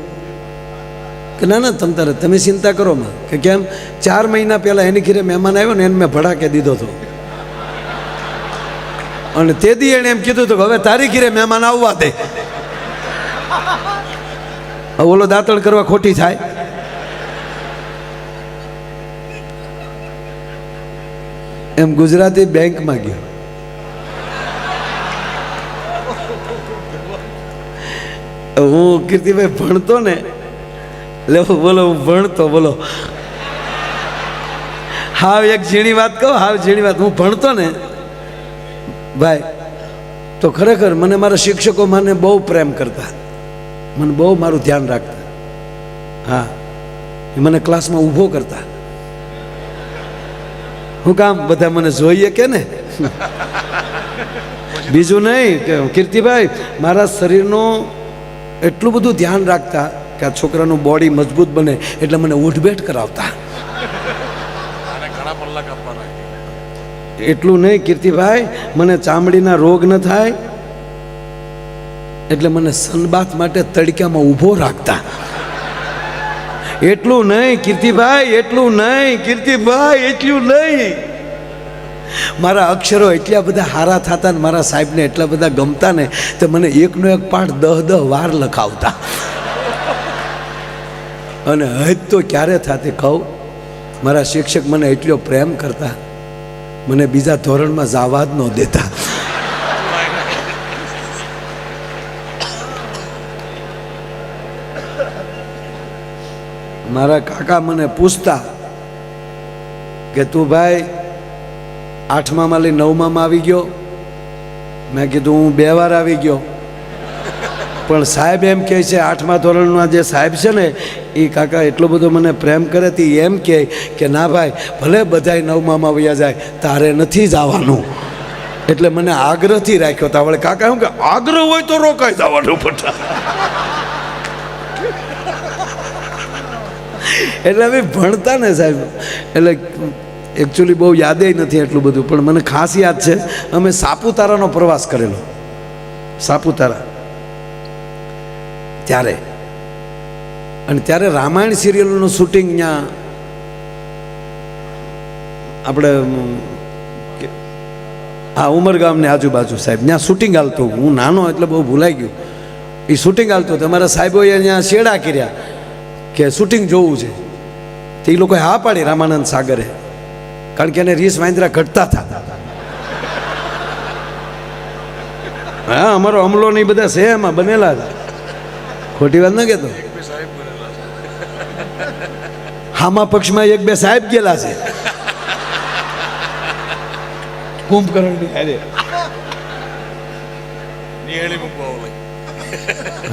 Speaker 1: કે ના ના તમે ચિંતા કરો માં કે કેમ 4 મહિના પહેલાં એની ઘરે મહેમાન આવ્યો ને એને મેં ભડાકે દીધો હતો અને તે દી એણે એમ કીધું હતું કે હવે તારી ઘરે મહેમાન આવવા દે ઓલો દાંતણ કરવા ખોટી થાય એમ ગુજરાતી બેંકમાં ગયો હું કીર્તિભાઈ ભણતો ને એટલે બોલો હું ભણતો બોલો હાવ એક ઝીણી વાત કહું હાવ ઝીણી વાત હું ભણતો ને ભાઈ તો ખરેખર મને મારા શિક્ષકો મને બહુ પ્રેમ કરતા મને બહુ મારું ધ્યાન રાખતા હા એ મને ક્લાસમાં ઊભો કરતા હું કામ બધા મને જોઈએ કે ને બીજું નહીં કે કીર્તિભાઈ મારા શરીરનો એટલું બધું ધ્યાન રાખતા કે આ છોકરાનું બોડી મજબૂત બને એટલે મને ઉઠબેઠ કરાવતા એટલું નહીં કીર્તિભાઈ મને ચામડીના રોગ ન થાય એટલે મને સનબાથ માટે તડકામાં ઊભો રાખતા એટલું નહીં કીર્તિભાઈ એટલું નહીં કીર્તિભાઈ એટલું નહીં મારા અક્ષરો એટલા બધા હારા થતા ને મારા સાહેબને એટલા બધા ગમતા ને તો મને એકનો એક પાઠ 10 વાર લખાવતા અને હજ તો ક્યારે થતી કહું મારા શિક્ષક મને એટલો પ્રેમ કરતા, મને બીજા ધોરણમાં જવા જ ન દેતા. મારા કાકા મને પૂછતા કે તું ભાઈ 8માં લઈ 9માં આવી ગયો? મેં કીધું હું 2 વાર આવી ગયો. પણ સાહેબ એમ કહે છે 8મા ધોરણના જે સાહેબ છે ને એ કાકા એટલો બધો મને પ્રેમ કરે તે એમ કહે કે ના ભાઈ ભલે બધાય 9માં વયા જાય તારે નથી જવાનું. એટલે મને આગ્રહથી રાખ્યો તા. વળે કાકા એમ કે આગ્રહ હોય તો રોકાઈ જવાનું પટા. એટલે અમે ભણતા ને સાહેબ, એટલે એકચ્યુઅલી બહુ યાદે નથી એટલું બધું, પણ મને ખાસ યાદ છે અમે સાપુતારાનો પ્રવાસ કરેલો. સાપુતારા ત્યારે, અને ત્યારે રામાયણ સિરિયલનું શૂટિંગ ત્યાં આપણે હા ઉમરગામની આજુબાજુ સાહેબ ત્યાં શૂટિંગ હાલતું. હું નાનો એટલે બહુ ભૂલાઈ ગયું. એ શૂટિંગ હાલતું. તમારા સાહેબોએ ત્યાં શેડા કર્યા કે શૂટિંગ જોવું છે. તો એ લોકોએ હા પાડી રામાનંદ સાગરે, કારણ કે એને રીસ વાંદરા ઘટતા હતા. હા અમારો અમલો ને બધા છે એમાં બનેલા હતા. ખોટી વાત ન કહેતો. હામા પક્ષમાં 1-2 સાહેબ ગયેલા છે કુંભકર્ણની હારે.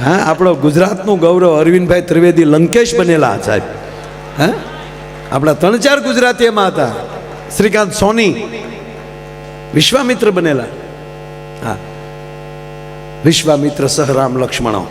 Speaker 1: હા આપણો ગુજરાતનું ગૌરવ અરવિંદભાઈ ત્રિવેદી લંકેશ બનેલા સાહેબ. હા આપણા 3-4 ગુજરાતી એમાં હતા. શ્રીકાંત સોની વિશ્વામિત્ર બનેલા. હા વિશ્વામિત્ર સહ રામ લક્ષ્મણો.